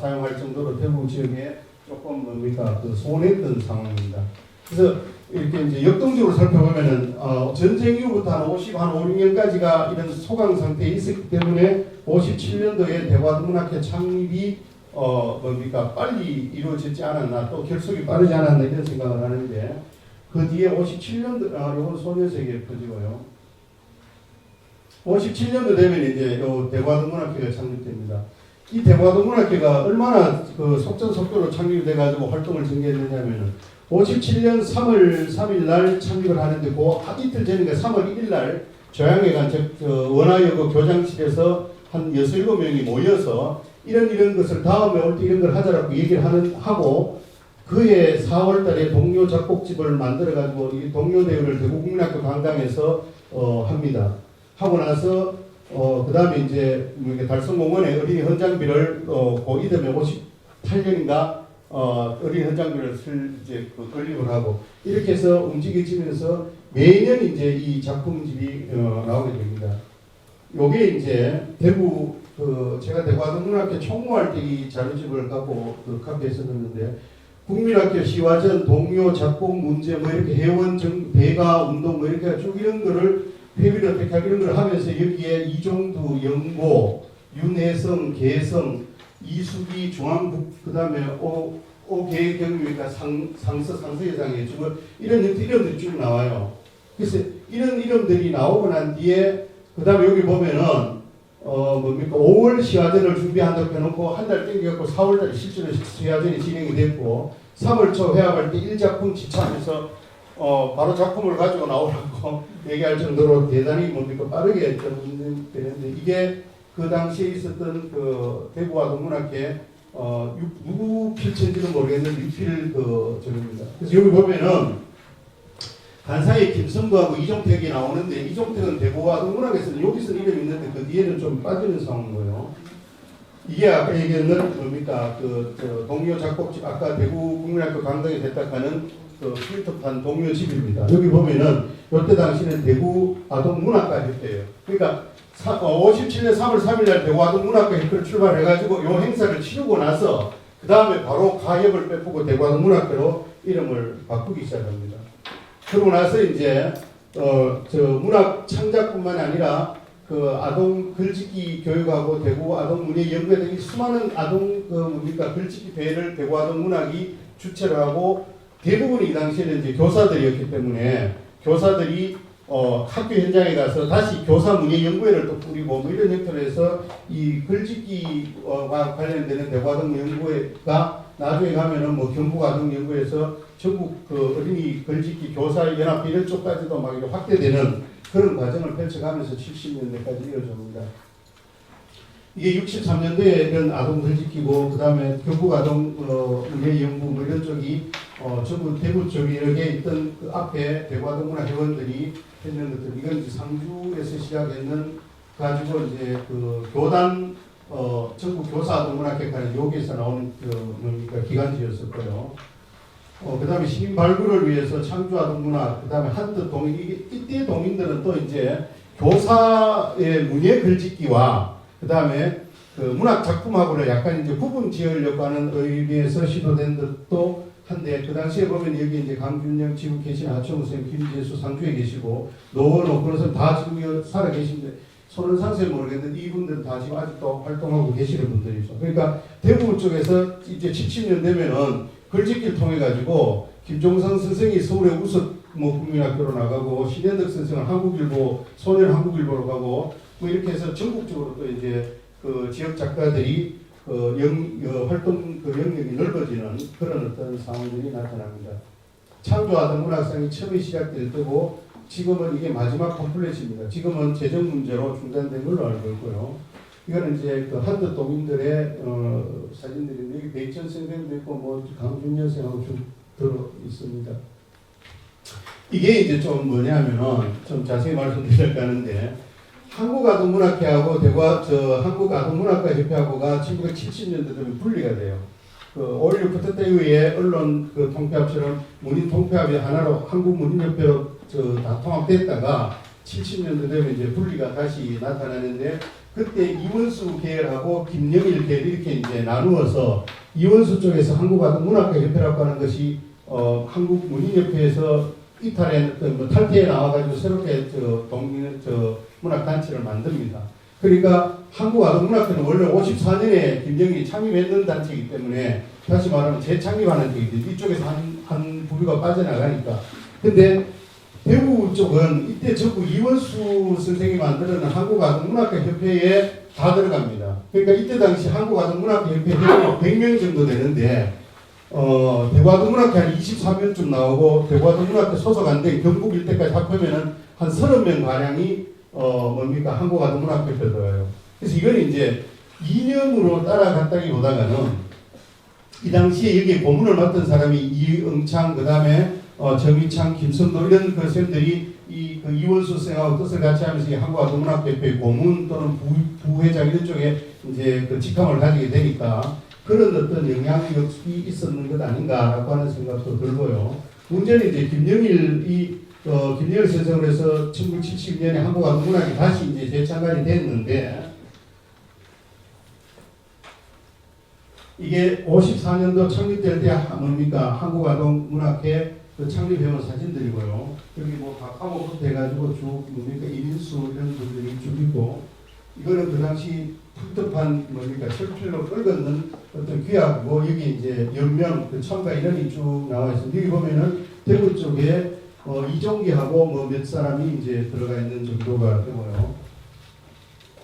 사용할 정도로 대구 지역에 조금 뭡니까 그 소원했던 상황입니다. 그래서 이렇게 이제 역동적으로 살펴보면은 전쟁 이후부터 한 5, 6년까지가 이런 소강 상태에 있었기 때문에 57년도에 대구아동문학회 창립이 뭡니까 빨리 이루어지지 않았나 또 결속이 빠르지 않았나 이런 생각을 하는데 그 뒤에 57년도 이건 소년세계 표지고요. 57년도 되면 이제 요 대구아동문학회가 창립됩니다. 이 대구아동문학회가 얼마나 그 속전속도로 창립돼 가지고 활동을 전개했느냐면은 57년 3월 3일 날 창립을 하는데 그 이틀 전인가 3월 1일 날 조양회관 즉 원화여고 교장실에서 한 6, 7명이 모여서 이런 것을 다음에 올 때 이런 걸 하자라고 얘기를 하고 그해 4월 달에 동료 작곡집을 만들어 가지고 이 동료 대회를 대구국민학교 강당에서 합니다. 하고 나서 그 다음에 이제 달성공원에 어린이 헌장비를 그 이듬해 58년인가 어린이 헌장비를 이제 건립을 하고 이렇게 해서 움직여지면서 매년 이제 이 작품집이 나오게 됩니다. 요게 이제 대구 제가 대구아동문학회 총무할 때 이 자료집을 갖고 그 카페에서 넣었는데 국민학교 시화전 동요 작곡 문제 뭐 이렇게 회원 대가 운동 뭐 이렇게 쭉 이런 거를 회비를 어떻게 하기 이런 걸 하면서 여기에 이종두, 영고, 윤혜성, 개성, 이수기, 중앙국 그다음에 오계경유니까 상서회장이 주고 이런 이름들이 쭉 나와요. 그래서 이런 이름들이 나오고 난 뒤에 그다음에 여기 보면은 뭡니까 5월 시화전을 준비한다고 해놓고 한 달 땡겨갖고 4월달에 실제로 시화전이 진행이 됐고 3월 초 회합할 때 1작품 지참해서 바로 작품을 가지고 나오라고 얘기할 정도로 대단히 뭡니까 빠르게 되는데 이게 그 당시에 있었던 그 대구아동문학회 누구 필체인지는 모르겠는데 유필 저입니다. 그래서 여기 보면은 간사에 김성부하고 이종택이 나오는데 이종택은 대구와 동문학에서는 여기서 이름이 있는데 그 뒤에는 좀 빠지는 상황인 거예요. 이게 아까 얘기했는 뭡니까 저 동료 작곡집 아까 대구 국민학교 강당에 대탁하는 그 필터판 동료 집입니다. 여기 보면은 이때 당시는 대구 아동문학가 협회예요. 그러니까 57년 3월 3일 날 대구 아동문학가 협회를 출발해가지고 요 행사를 치르고 나서 그 다음에 바로 가협을 빼보고 대구 아동문학회로 이름을 바꾸기 시작합니다. 그러고 나서 이제 저 문학 창작뿐만 아니라 그 아동 글짓기 교육하고 대구 아동문예연구회 등이 수많은 아동 뭡니까 글짓기 대회를 대구 아동문학이 주최를 하고 대부분이 이 당시에는 이제 교사들이었기 때문에 교사들이 학교 현장에 가서 다시 교사 문예연구회를 또 꾸리고 뭐 이런 형태로 해서 이 글짓기와 관련되는 대구 아동연구회가 나중에 가면은 뭐 경북 아동연구회에서 전국 그 어린이 글짓기 교사 연합 이런 쪽까지도 막 이렇게 확대되는 그런 과정을 펼쳐가면서 70년대까지 이어집니다. 이게 63년도에 이런 아동 글짓기고 그 다음에 경북 아동 문예연구 뭐 이런 쪽이 전부 대구 쪽에 여기에 있던 그 앞에 대구 아동문화 회원들이 했는 것들 이건 이제 상주에서 시작했는 가지고 이제 그 교단 전국 교사 아동문학회까지 여기에서 나오는 그 뭡니까 기간지였었고요. 그 다음에 시민 발굴을 위해서 창주 아동문학, 그 다음에 한뜻 동인, 이때 동인들은 또 이제 교사의 문예 글짓기와 그 다음에 그 문학 작품하고는 약간 이제 구분 지으려고 하는 의미에서 시도된 것도 한데 그 당시에 보면 여기 이제 강준영 지금 계신 하청우 선생님, 김재수 상주에 계시고 노원호 그런 사람 다 지금 살아 계신데 손은상 선생님 모르겠는데 이분들은 다 지금 아직도 활동하고 계시는 분들이죠. 그러니까 대부분 쪽에서 이제 70년 되면은 글짓기를 통해 가지고 김종성 선생이 서울의 우수 뭐 국민학교로 나가고 신현덕 선생은 한국일보 소년 한국일보로 가고 뭐 이렇게 해서 전국적으로 또 이제 그 지역 작가들이 활동 그 영역이 넓어지는 그런 어떤 상황들이 나타납니다. 창조 아동문학상이 처음에 시작될 때고 지금은 이게 마지막 컴플렛입니다. 지금은 재정 문제로 중단된 걸로 알고 있고요. 이거는 이제 그 한뜻 동인들의 사진들인데 여기 백천 선생도 있고 뭐 강준현 선생하고 좀 들어 있습니다. 이게 이제 좀 뭐냐면은 좀 자세히 말씀드릴까 하는데 한국아동문학회하고 한국아동문학가 협회하고가 1970년대 되면 분리가 돼요. 그 5.16 쿠데타 이후에 언론 그 통폐합처럼 문인 통폐합이 하나로 한국문인협회로 다 통합됐다가 70년대 되면 이제 분리가 다시 나타나는데 그때 이원수 계열하고 김영일 계열 이렇게 이제 나누어서 이원수 쪽에서 한국아동문학가 협회라고 하는 것이 한국문인협회에서 이탈해 뭐 탈퇴해 나와가지고 새롭게 문학 단체를 만듭니다. 그러니까 한국아동문학회는 원래 54년에 김정일이 창립했는 단체이기 때문에 다시 말하면 재창립하는 쪽이죠. 이쪽에서 한 부류가 빠져나가니까. 근데 대구 쪽은 이때 전부 이원수 선생이 만드는 한국아동문학회 협회에 다 들어갑니다. 그러니까 이때 당시 한국아동문학회 협회 회원이 100명 정도 되는데 대구 아동문학회 한 23명쯤 나오고 대구 아동문학회 소속한데 경북 일대까지 합하면은 한 30명 가량이 뭡니까 한국아동문학회 들어가요. 그래서 이건 이제 이념으로 따라갔다기보다는 이 당시에 여기 고문을 맡은 사람이 이응창 그 다음에 정희창, 김선도 이런 그 선생들이 그 이원수 선생하고 뜻을 같이 하면서 이 한국아동문학협회 고문 또는 부회장 이런 쪽에 이제 그 직함을 가지게 되니까 그런 어떤 영향력이 있었는 것 아닌가라고 하는 생각도 들고요. 문제는 이제 김영일 선생을 해서 1970년에 한국아동문학이 다시 이제 재창간이 됐는데 이게 54년도 창립될 때 뭡니까 한국아동문학회 그 창립회원 사진들이고요. 여기 뭐 각하목부터 해가지고 쭉 뭡니까 이민수 이런 분들이 쭉 있고 이거는 그 당시 풀떡판 뭡니까 철필로 끌었는 어떤 귀하고 여기 이제 연명 그 첨가 이런이 쭉 나와 있습니다. 여기 보면은 대구 쪽에 이종기하고 뭐 몇 사람이 이제 들어가 있는 정도가 되고요.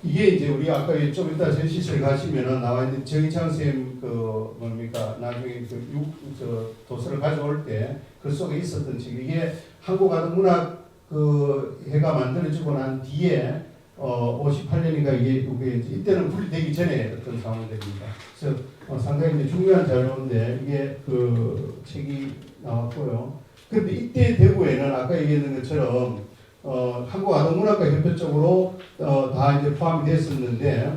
이게 이제 우리 아까 좀 이따 전시실 가시면은 나와 있는 정희창 선생님 그 뭡니까 나중에 그 도서를 가져올 때 그 속에 있었던 책 이게 한국아동문학 그 해가 만들어지고 난 뒤에 58년인가 이게 이제 이때는 분리되기 전에 어떤 상황들입니다. 그래서 상당히 이제 중요한 자료인데 이게 그 책이 나왔고요. 그런데 이때 대구에는 아까 얘기했던 것처럼 한국아동문학가협회 쪽으로 다 이제 포함이 됐었는데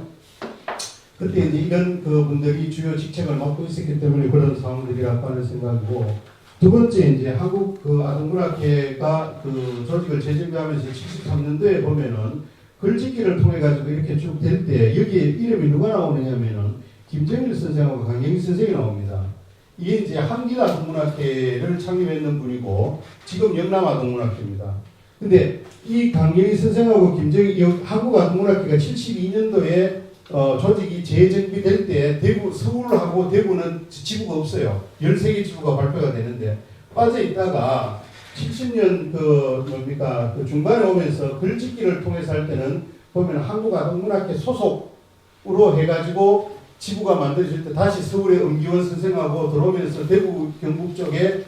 그때 이제 이런 그 분들이 주요 직책을 맡고 있었기 때문에 그런 상황들이라고 하는 생각이고 두 번째 이제 한국 그 아동문학회가 그 조직을 재정비하면서 73년도에 보면은 글짓기를 통해 가지고 이렇게 쭉 될 때 여기에 이름이 누가 나오느냐면은 김정일 선생하고 강영희 선생이 나옵니다. 이게 이제 한길아동문학회를 창립했는 분이고 지금 영남아동문학회입니다. 근데 이 강영희 선생하고 김정일 한국아동문학회가 72년도에 조직이 재정비될 때 대구 서울하고 대구는 지부가 없어요. 13개 지부가 발표가 되는데 빠져 있다가 70년 그 중반에 오면서 글짓기를 통해서 할 때는 보면 한국아동문학회 소속으로 해가지고 지부가 만들어질 때 다시 서울의 엄기원 선생하고 들어오면서 대구 경북 쪽에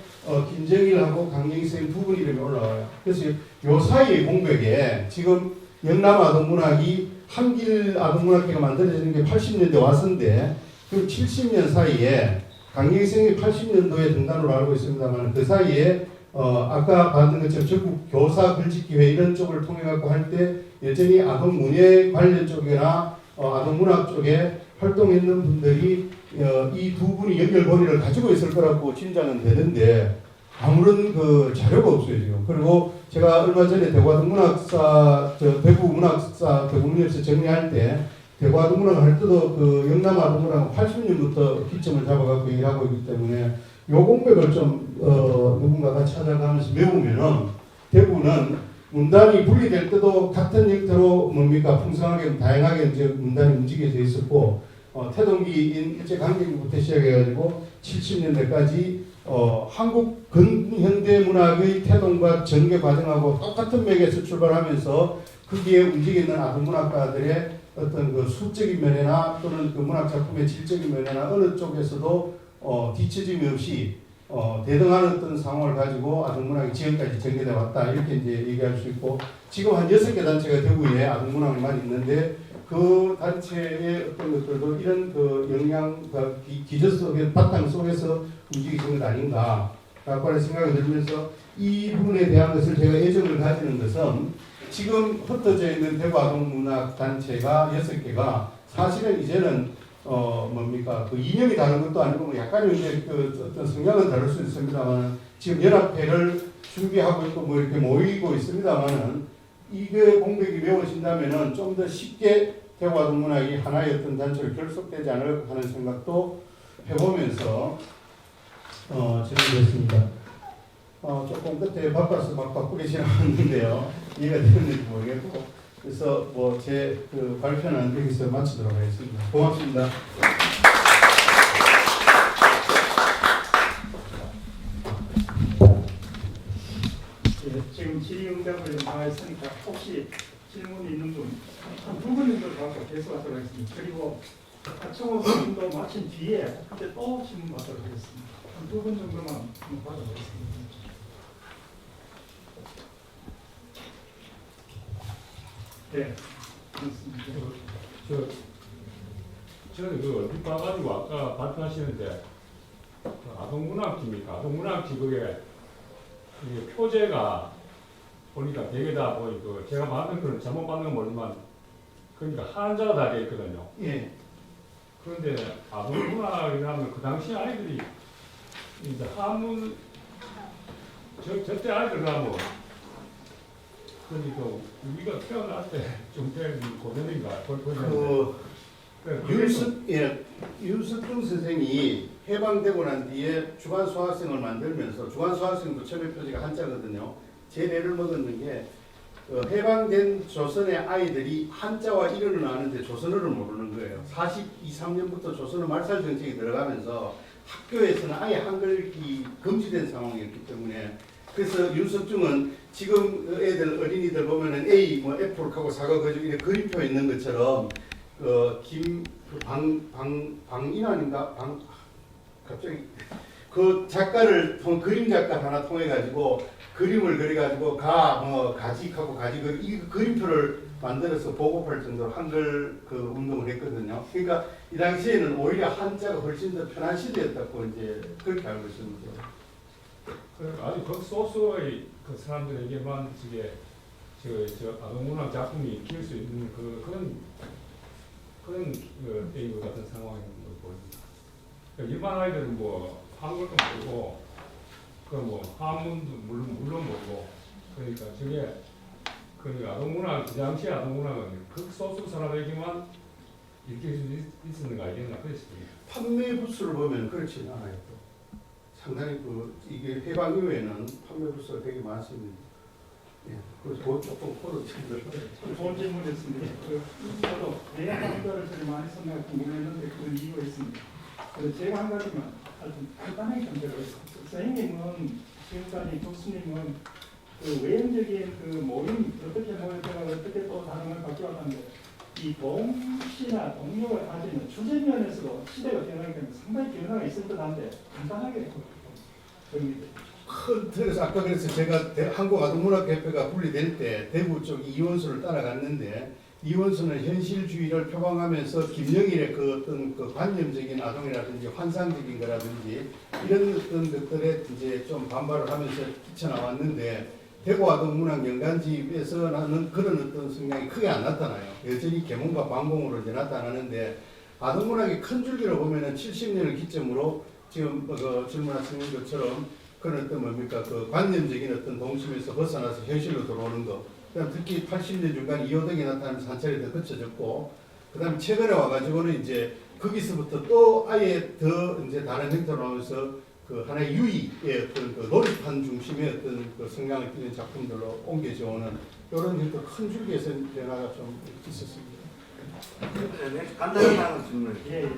김정일하고 강영희 선생 두 분 이름이 올라와요. 그래서 요 사이의 공백에 지금 영남아동문학이 한길아동문학회가 만들어지는 게 80년대 와서인데 그 70년 사이에 강영희 선생이 80년도에 등단으로 알고 있습니다만 그 사이에 아까 봤던 것처럼 전국 교사 글짓기회 이런 쪽을 통해 갖고 할 때 여전히 아동 문예 관련 쪽이나 아동 문학 쪽에 활동했는 분들이 이 두 분이 연결고리를 가지고 있을 거라고 짐작은 되는데 아무런 그 자료가 없어요 지금. 그리고 제가 얼마 전에 대구아동문학사 대구문학사 대구문협에서 정리할 때 대구아동문학을 할 때도 그 영남아동문학은 80년부터 기점을 잡아갖고 얘기를 하고 있기 때문에 요 공백을 좀 누군가가 찾아가면서 외우면은 대구는 문단이 분리될 때도 같은 형태로 뭡니까 풍성하게 다양하게 이제 문단이 움직여져 있었고 태동기인 일제강점기부터 시작해가지고 70년대까지 한국 근현대 문학의 태동과 전개 과정하고 똑같은 맥에서 출발하면서 거기에 움직이는 아동문학가들의 어떤 그 수적인 면이나 또는 그 문학 작품의 질적인 면이나 어느 쪽에서도 뒤처짐이 없이 대등한 어떤 상황을 가지고 아동문학이 지금까지 전개돼 왔다 이렇게 이제 얘기할 수 있고 지금 한 6개 단체가 대구에 아동문학만 있는데 그 단체의 어떤 것들도 이런 그 영향, 기저 속의 바탕 속에서 움직이는 것 아닌가 라고 하는 생각이 들면서 이 부분에 대한 것을 제가 애정을 가지는 것은 지금 흩어져 있는 대구 아동문학 단체가 6개가 사실은 이제는 뭡니까 그 이념이 다른 것도 아니고 뭐 약간의 이제 그 어떤 성향은 다를 수 있습니다만 지금 연합회를 준비하고 있고 뭐 이렇게 모이고 있습니다만은 이게 공백이 메워진다면은 좀 더 쉽게 대구 아동문학이 하나의 어떤 단체로 결속되지 않을까 하는 생각도 해보면서 진행됐습니다. 조금 끝에 바빠서 막 바꾸게 지나갔는데요. 이해가 되는지 모르겠고 그래서 뭐 제 그 발표는 여기서 마치도록 하겠습니다. 고맙습니다. 지금 질의응답을 다 했으니까 혹시 질문 있는 분 한 두 분 정도 받고 계속하도록 하겠습니다. 그리고 박청호 선생님도 마친 뒤에 그때 또 질문 받도록 하겠습니다. 한 두 분 정도만 받아보겠습니다. 네, 그렇습니다. 저는 그 얼핏 봐가지고 아까 발표하시는데 아동문학집입니까? 아동문학집 그게 표제가 보니까 되게 다 보니까 제가 받은 거는 잘못 받는 건 모르지만 그러니까 한자가 다 되어 있거든요. 예. 그런데 아동문학이라면 그 당시 아이들이 이제 한문 저때 아이들이라면 그러니까 우리가 태어날 때 좀 된 고전인가 윤석중 선생이 해방되고 난 뒤에 주간 수학생을 만들면서 주간 수학생도 처음에 표지가 한자거든요. 제 예를 먹었는 게 해방된 조선의 아이들이 한자와 일어를 아는데 조선어를 모르는 거예요. 42, 3년부터 조선어 말살 정책이 들어가면서 학교에서는 아예 한글이 금지된 상황이었기 때문에 그래서 윤석중은 지금 애들 어린이들 보면은 A 뭐 애플 하고 사과 가지고 이렇게 그림표 있는 것처럼 방인환인가 갑자기 그 작가를 그림 작가 하나 통해 가지고 그림을 그려 가지고 가직하고 가직을 이 그림표를 만들어서 보급할 정도로 한글 그 운동을 했거든요. 그러니까 이 당시에는 오히려 한자가 훨씬 더 편한 시대였다고 이제 그렇게 알고 있습니다. 아주 극소수의 그 사람들에게만 저 아동문학 작품이 익힐 수 있는 그런 에이브 같은 상황인 걸 보입니다. 그러니까 일반 아이들은 뭐 한글도 모르고 뭐 한문도 물론 모르고 그러니까 그 아동문학 그 당시 아동문학은 극소수 사람에게만 익힐 수 있었는 거 아니겠나 그랬습니다. 판매 부수를 보면 그렇지는 않아요. 또. 상당히 이게 해방 이후에는 판매 부수가 되게 많습니다. 예, 그래서 조금 코로 참 좋은 질문이었습니다. 저도 왜 한글을 그리 많이 썼나 궁금했는데 그 이유가 있습니다. 그래서 제가 한 가지만 아주 간단하게 전달하겠습니다. 선생님은 지금까지 교수님은 그 외형적인 그 모임 어떻게 모였다가 어떻게 또 다른 걸 바뀌어왔는데 이 동시나 동료가 가지는 주제면에서도 시대가 변하기 때문에 상당히 변화가 있을 듯한데 간단하게 정리됩니다. 큰 틀에서 아까 그래서 제가 한국아동문학협회가 분리될 때 대구 쪽 이원수를 따라갔는데 이원수는 현실주의를 표방하면서 김영일의 그 어떤 그 관념적인 아동이라든지 환상적인 거라든지 이런 어떤 것들에 이제 좀 반발을 하면서 뛰쳐나왔는데 대구 아동문학 연간집에서 나는 그런 어떤 성향이 크게 안 나타나요. 여전히 계몽과 반공으로 이제 나타나는데 아동문학의 큰 줄기로 보면은 70년을 기점으로 지금 그 질문하신 것처럼 그런 어떤 뭡니까 그 관념적인 어떤 동심에서 벗어나서 현실로 들어오는 거. 그다음 특히 80년 중간 이호덕이 나타나면서 한 차례 더 거쳐졌고, 그다음 최근에 와가지고는 이제 거기서부터 또 아예 더 이제 다른 형태로 나오면서 그 하나의 유의의 어떤 그 놀이판 중심의 어떤 그 성향을 띠는 작품들로 옮겨져 오는 이런 형태 큰 줄기에서 변화가 좀 있었습니다. 간단한 질문을. 예.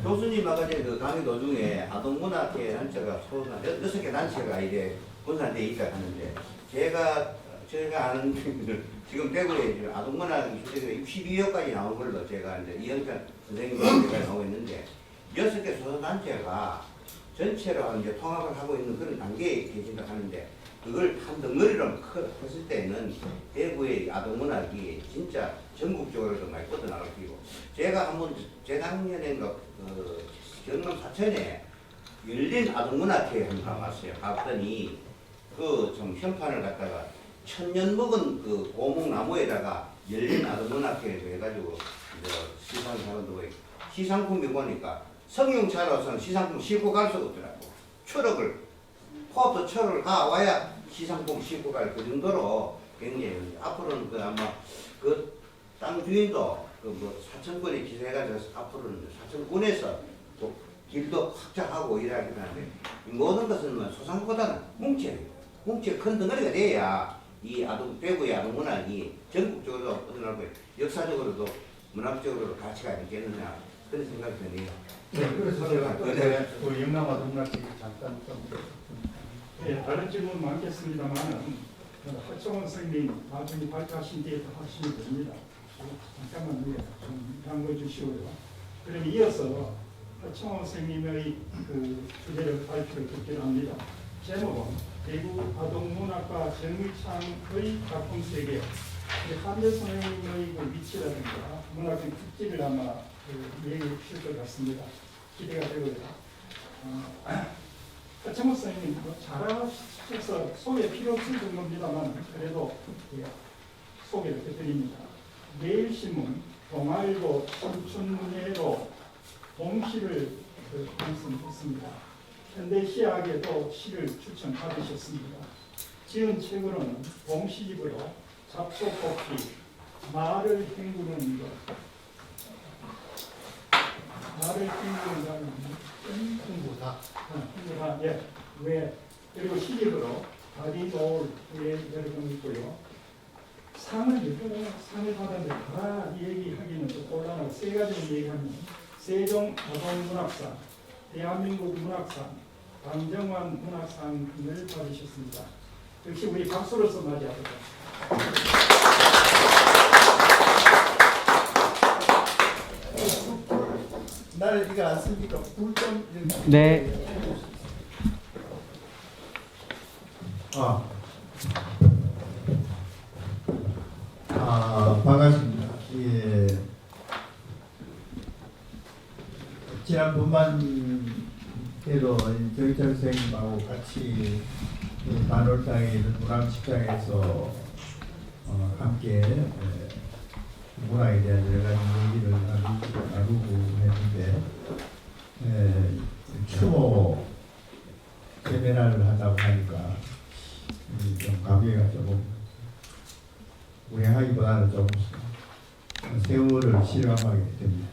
교수님 아까 전에 그 강의 도중에 아동문학회 단체가 소나 6개 단체가 이제 분산되어 있다 하는데 제가 아는 지금 대구에 지금 아동문학 수재가 62호까지 나온 걸로 제가 이제 이영찬 선생님과 나오고 있는데 6개 소수단체가 전체로 이제 통합을 하고 있는 그런 단계에 계신다 하는데 그걸 한 덩어리로 컸을 때는 대구의 아동문학이 진짜 전국적으로도 많이 뻗어나갈 거고 제가 한번 재작년에 경남 사천에 열린 아동문학회에 한번 가봤어요. 갔더니 그 좀 현판을 갖다가 1000년 먹은 그 고목나무에다가 열린 아동문학회에서 해가지고 시상을 하는데 시상품이 보니까 성형차로서는 시상품 싣고 갈 수가 없더라고. 추럭을 포도 철을 가와야 시상품 싣고 갈 그 정도로 굉장히 앞으로는 그 아마 그 땅 주인도 그 뭐 사천군에 기소해가지고 앞으로는 사천군에서 또 길도 확장하고 이러긴 하는데 이 모든 것은 뭐 소상보다는 뭉치에 큰 덩어리가 돼야 이 대구의 아동문학이 전국적으로 뻗어나고 역사적으로도 문학적으로도 가치가 있겠느냐 그런 생각이 드네요. 네, 그래서 제가 그 영남 아동문학 잠깐 좀. 네, 다른 질문 많겠습니다만은 허청원 선생님 나중에 발표하신 뒤에 더 하시면 됩니다. 잠깐만 좀 양보해 주시고요. 그럼 이어서 허청원 선생님의 그 주제를 발표를 듣기로 합니다. 제목은 대구 아동문학과 정의창의 작품 세계. 한재 선생님의 그 위치라든가 문학적 특질을 아마 얘기해 주실 것 같습니다. 기대가 되고요. 허청원 선생님 잘하셔서 소개 필요 없을 정도입니다만 그래도 소개를 해드립니다. 매일신문, 동아일보, 청춘문예로 동시를 방송했습니다. 현대시학에도 시를 추천받으셨습니다. 지은 책으로는 동시집으로 잡초뽑기, 말을 헹구는 것, 말을 헹구는 것은 흥부다. 예. 왜? 그리고 시집으로 다리 노을 여러 번 있고요. 상을 받았는데 다 얘기하기는 좀 곤란하고 세 가지를 얘기하면 세종 아동문학상, 대한민국 문학상, 강정환 문학상을 받으셨습니다. 역시 우리 박수로서 맞이하도록. 나를 이거 안 쓰니까 불좀 네. 반갑습니다. 예. 지난번만 해도 정희철 선생님하고 같이 반월당에 있는 문학식당에서 함께 문학에 대한 여러 가지 얘기를 나누고 했는데 추모 세미나를 한다고 하니까 좀 감회가 조금 우려하기보다는 좀 세월을 실감하게 됩니다.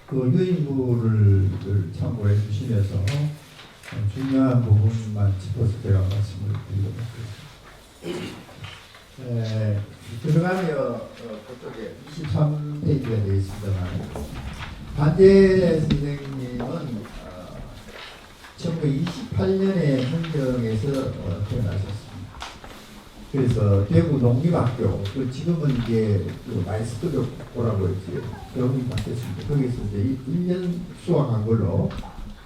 그 유인물을 참고해 주시면서 중요한 부분만 짚어서 제가 말씀을 드리겠습니다. 들어가면 그쪽에 23페이지가 되어 있습니다만 반재 선생님은 1928년에 hun정에서 태어나셨습니다. 그래서 대구 농림학교, 지금은 이제 마이스터교라고 했지, 여기 바뀌었습니다. 거기서 이제 1년 수학한 걸로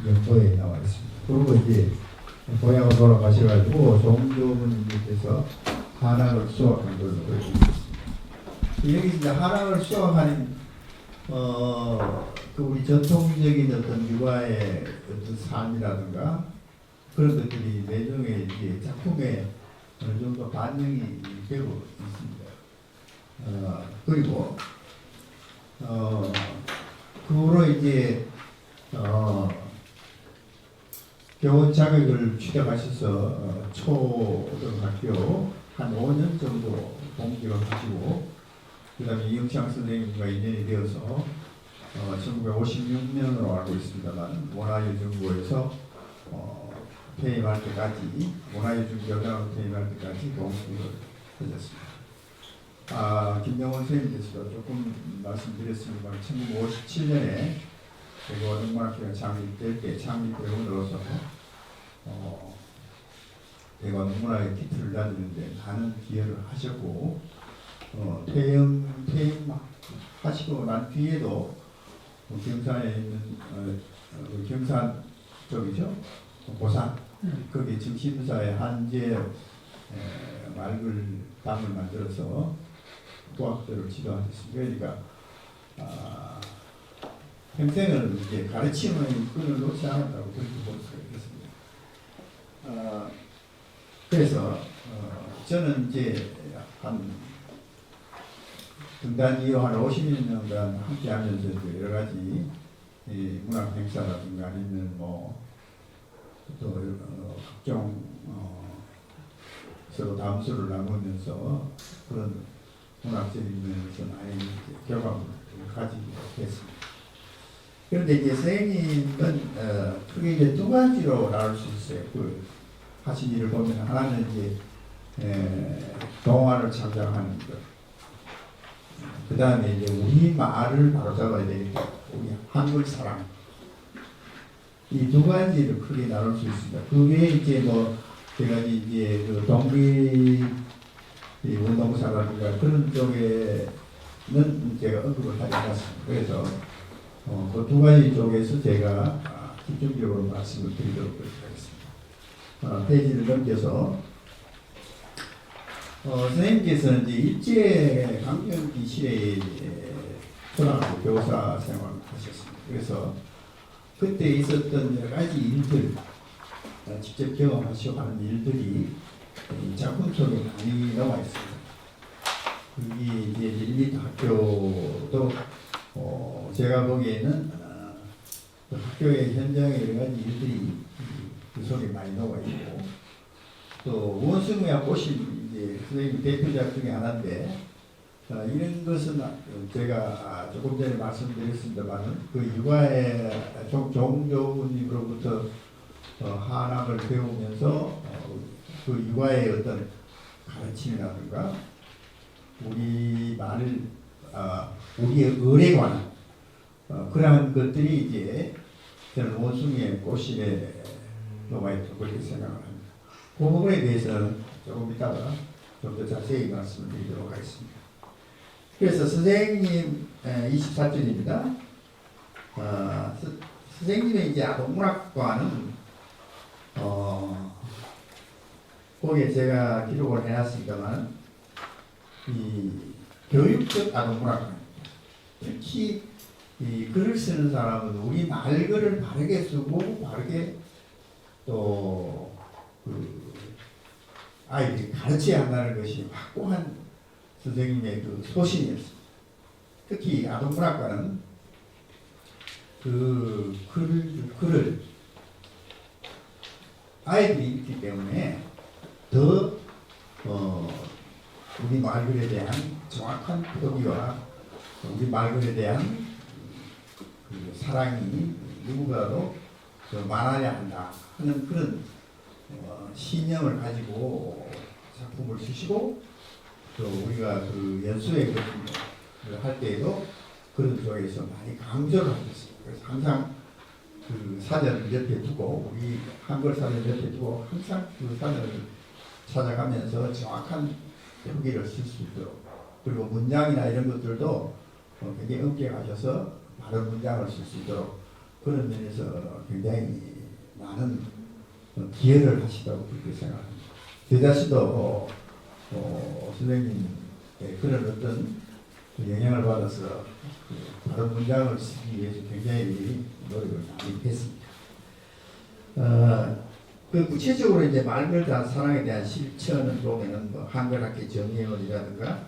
연도에 나와 있습니다. 그리고 이제 고향으로 돌아가셔가지고 종조부님께서 한학을 수학한 걸로 되어 있습니다. 여기 이제 한학을 수학하는 그 우리 전통적인 어떤 유아의 어떤 삶이라든가 그런 것들이 내중에 이제 작품에 어느 정도 반영이 되고 있습니다. 그리고 그 후로 이제 교원 자격을 취득하셔서 초등학교 한 5년 정도 공직을 하시고 그 다음에 이영창 선생님과 인연이 되어서 1956년으로 알고 있습니다만 문화예술부에서 퇴임할 때까지 문화예술교단으로 퇴임할 때까지 공직을 하셨습니다. 김영원 선생님께서도 조금 말씀드렸습니다만 1957년에 대구 농문학회가 창립될 때 창립회원으로서 대구 농문학회 티틀을 다니는데 많은 기여를 하셨고 퇴임하시고 난 뒤에도 경산에 있는 경산 쪽이죠. 고산 거기 정신사의 한제 맑을 담을 만들어서 도학들을 지도하셨습니다. 그러니까 평생을 이제 가르침의 끈을 놓지 않았다고 그렇게 볼 수가 있겠습니다. 그래서 저는 이제 한 등단 이후 한 50년간 함께하면서 여러 가지 문학 행사라든가 아니면 또 각종 서로 담소를 나누면서 그런 문학적인 면에서 많이 경험을 가지게 됐습니다. 그런데 이제 선생님은 크게 이제 두 가지로 나눌 수 있어요. 그 하신 일을 보면 하나는 이제 동화를 창작하는 것. 그 다음에 이제 우리 말을 바로잡아야 되니까 우리 한글 사랑. 이 두 가지를 크게 나눌 수 있습니다. 그게 이제 제가 이제 그 동리 운동사라든가 그런 쪽에는 제가 언급을 하지 않았습니다. 그래서 그 두 가지 쪽에서 제가 집중적으로 말씀을 드리도록 하겠습니다. 페이지를 넘겨서 선생님께서는 이제 일제 강점기 시대에 초등학교 교사 생활을 하셨습니다. 그래서 그때 있었던 여러 가지 일들, 직접 경험하시고 하는 일들이 작품 속에 많이 나와 있습니다. 여기 이제 밀리트 학교도 제가 보기에는 그 학교의 현장의 여러 가지 일들이 그 속에 많이 나와 있고 또 원숭이와 꽃이 이제 선생님 대표작 중에 하나인데 이런 것은 제가 조금 전에 말씀드렸습니다만 그 육아의 종조부님으로부터 한학을 배우면서 그 육아의 어떤 가르침이라든가 우리 말을 우리의 의례에 관한 그러한 것들이 이제 저는 원숭이의 꽃심에 녹아 있다고 그렇게 생각을 합니다. 그 부분에 대해서는 조금 이따가 좀 더 자세히 말씀을 드리도록 하겠습니다. 그래서 선생님 24절입니다. 선생님의 이제 아동문학과는 거기에 제가 기록을 해놨습니다만 이 교육적 아동문학, 특히 이 글을 쓰는 사람은 우리 말글을 바르게 쓰고 바르게 또 그 아이들이 가르쳐야 한다는 것이 확고한 선생님의 그 소신이었습니다. 특히 아동문학과는 그 글을 아이들이 읽기 때문에 더 우리 말글에 대한 정확한 표기와 우리 말글에 대한 그 사랑이 누구보다도 더 많아야 한다 하는 그런 신념을 가지고 작품을 쓰시고 또 우리가 그 연수회 같은 걸 할 때에도 그런 쪽에서 많이 강조를 하셨습니다. 그래서 항상 그 사전을 옆에 두고 우리 한글 사전 옆에 두고 항상 그 사전을 찾아가면서 정확한 표기를 쓸 수 있도록 그리고 문장이나 이런 것들도 굉장히 엄격하셔서 바른 문장을 쓸 수 있도록 그런 면에서 굉장히 많은 기여를 하시다고 그렇게 생각합니다. 저 자신도 선생님의 그런 어떤 영향을 받아서 그 바른 문장을 쓰기 위해서 굉장히 노력을 많이 했습니다. 그 구체적으로 이제 말글 사랑에 대한 실천을 보면은 뭐 한글학회 정의원이라든가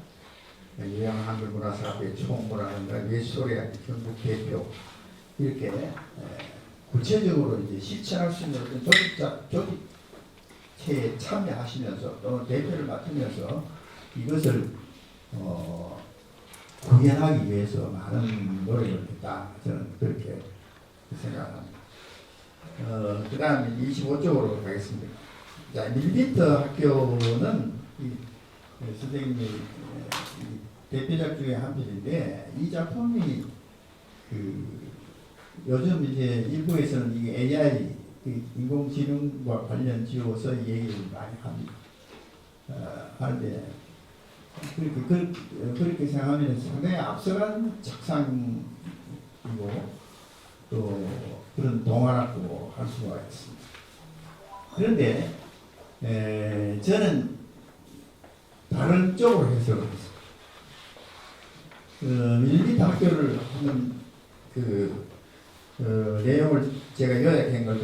유양 한글 문화사업회 총무라든가 예술의 전국 대표 이렇게 구체적으로 이제 실천할 수 있는 어떤 조직체에 참여하시면서 또는 대표를 맡으면서 이것을 구현하기 위해서 많은 노력을 했다. 저는 그렇게 생각합니다. 그 다음에 25쪽으로 가겠습니다. 자, 밀비터 학교는 선생님의 대표작 중에 한 편인데 이 작품이 그 요즘 이제 일부에서는 이 AI 인공지능과 관련 지어서 얘기를 많이 합니다. 하는데 그렇게 생각하면 상당히 앞서간 작상이고 또 그런 동화라고 할 수가 있습니다. 그런데 저는 다른 쪽으로 해석을 했습니다. 밀비터 학교를 하는 내용을 제가 요약한 걸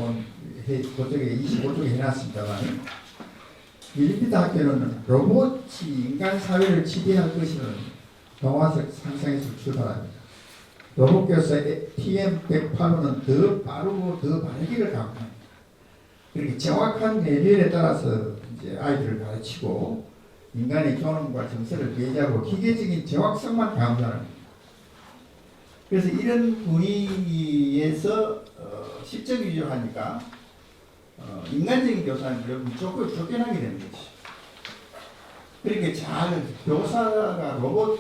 그쪽에 25쪽에 해놨습니다만 밀비터 학교는 로봇이 인간 사회를 지배할 것이라는 동화적 상상에서 출발합니다. 로봇 교사 TM108호는 더 빠르고 더 발기를 강조합니다. 그렇게 정확한 내면에 따라서 이제 아이들을 가르치고 인간의 존엄과 정서를 배제하고 기계적인 정확성만 강조합니다. 그래서 이런 분위기에서 실적 위주로 하니까 인간적인 교사는 여러분 조금 쫓겨나게 되는 것이죠. 그렇게 잘 교사가 로봇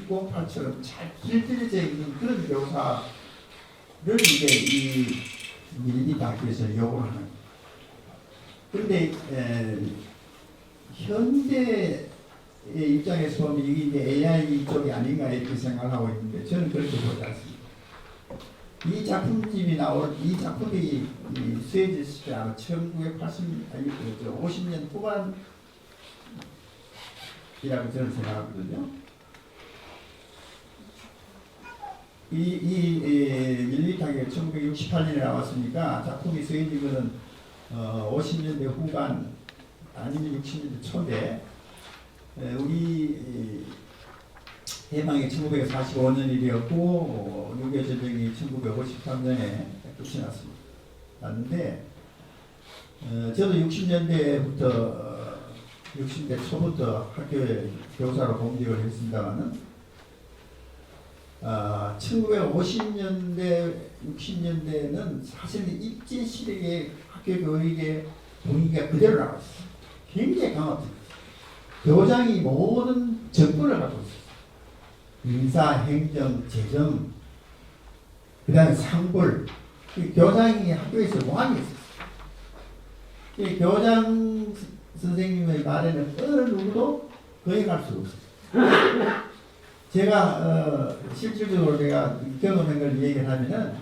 108처럼 잘 길들여져 있는 그런 교사를 이제 이 밀비터 학교에서 요구를 하는 거예요. 그런데 현대의 입장에서 보면 이게 이제 AI 쪽이 아닌가 이렇게 생각을 하고 있는데 저는 그렇게 보지 않습니다. 이 작품집이 이 작품이 수혜됐을 때 아마 50년 후반이라고 저는 생각하거든요. 밀비터 학교가 1968년에 나왔으니까 작품이 수혜된 것은 50년대 후반 아니면 60년대 초인데 우리 해방이 1945년이었고 6.25 전쟁이 1953년에 끝이 났습니다. 났는데 저도 60년대 초부터 학교에 교사로 공직을 했습니다만은 1950년대 60년대는 사실 일제 시대의 학교 교육의 분위기가 그대로 나왔어요. 굉장히 강합니다. 교장이 모든 정권을 갖고 있어요. 인사, 행정, 재정, 그 다음에 상벌. 교장이 학교에서 왕이 있었어요. 교장 선생님의 말에는 어느 누구도 거행할 수 없어요. 제가 실질적으로 제가 경험한 걸 얘기를 하면은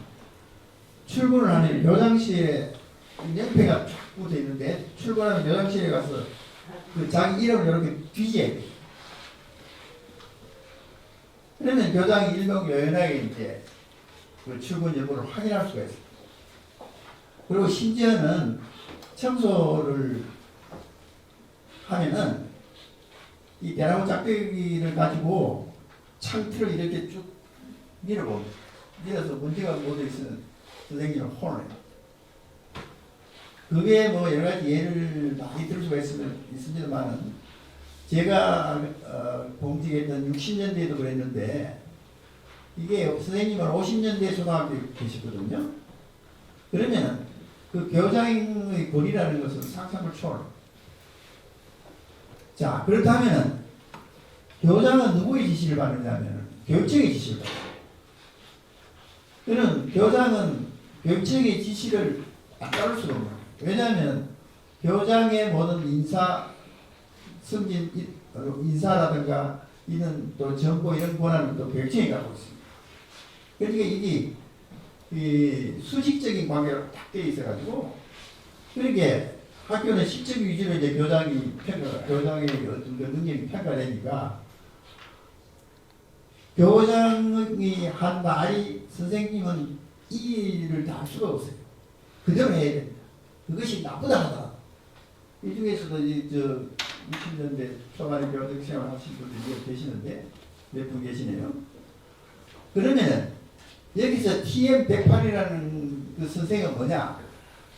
출근을 하면 교장실에 연패가 쫙 붙어 있는데 출근하면 교장실에 가서 그 자기 이름을 이렇게 뒤져야 돼. 그러면 교장이 일목요연하게 이제 그 출근 여부를 확인할 수가 있어요. 그리고 심지어는 청소를 하면은 이 대나무 짝대기를 가지고 창틀을 이렇게 쭉 밀어봅니다. 밀어서 문제가 묻어 있으면 선생님을 혼을 해요. 그게 뭐 여러 가지 예를 많이 들 수가 있습니다만은 제가 공직했던 60년대에도 그랬는데 이게 선생님은 50년대 초등학교에 계시거든요. 그러면 그 교장의 권위라는 것은 상상을 초월해요. 자, 그렇다면 교장은 누구의 지시를 받느냐면 교육청의 지시를 받아요. 그는 교장은 교육청의 지시를 안 따를 수가 없는 거예요. 왜냐하면 교장의 모든 인사 승진 인사라든가 이런 또 정보 이런 권한은 또 교육청이 갖고 있습니다. 그러니까 이게 이 수직적인 관계가 딱 되어 있어가지고 그렇게 학교는 실적 위주로 이제 교장의 어떤 그 능력이 평가되니까 교장이 한 말이 선생님은 이 일을 다 할 수가 없어요. 그대로 해야 됩니다. 그것이 나쁘다 하다. 이 중에서도 저 60년대 초반에 교직 생활 하신 분들이 계시는데 몇 분 계시네요. 그러면은 여기서 TM108이라는 그 선생은 뭐냐?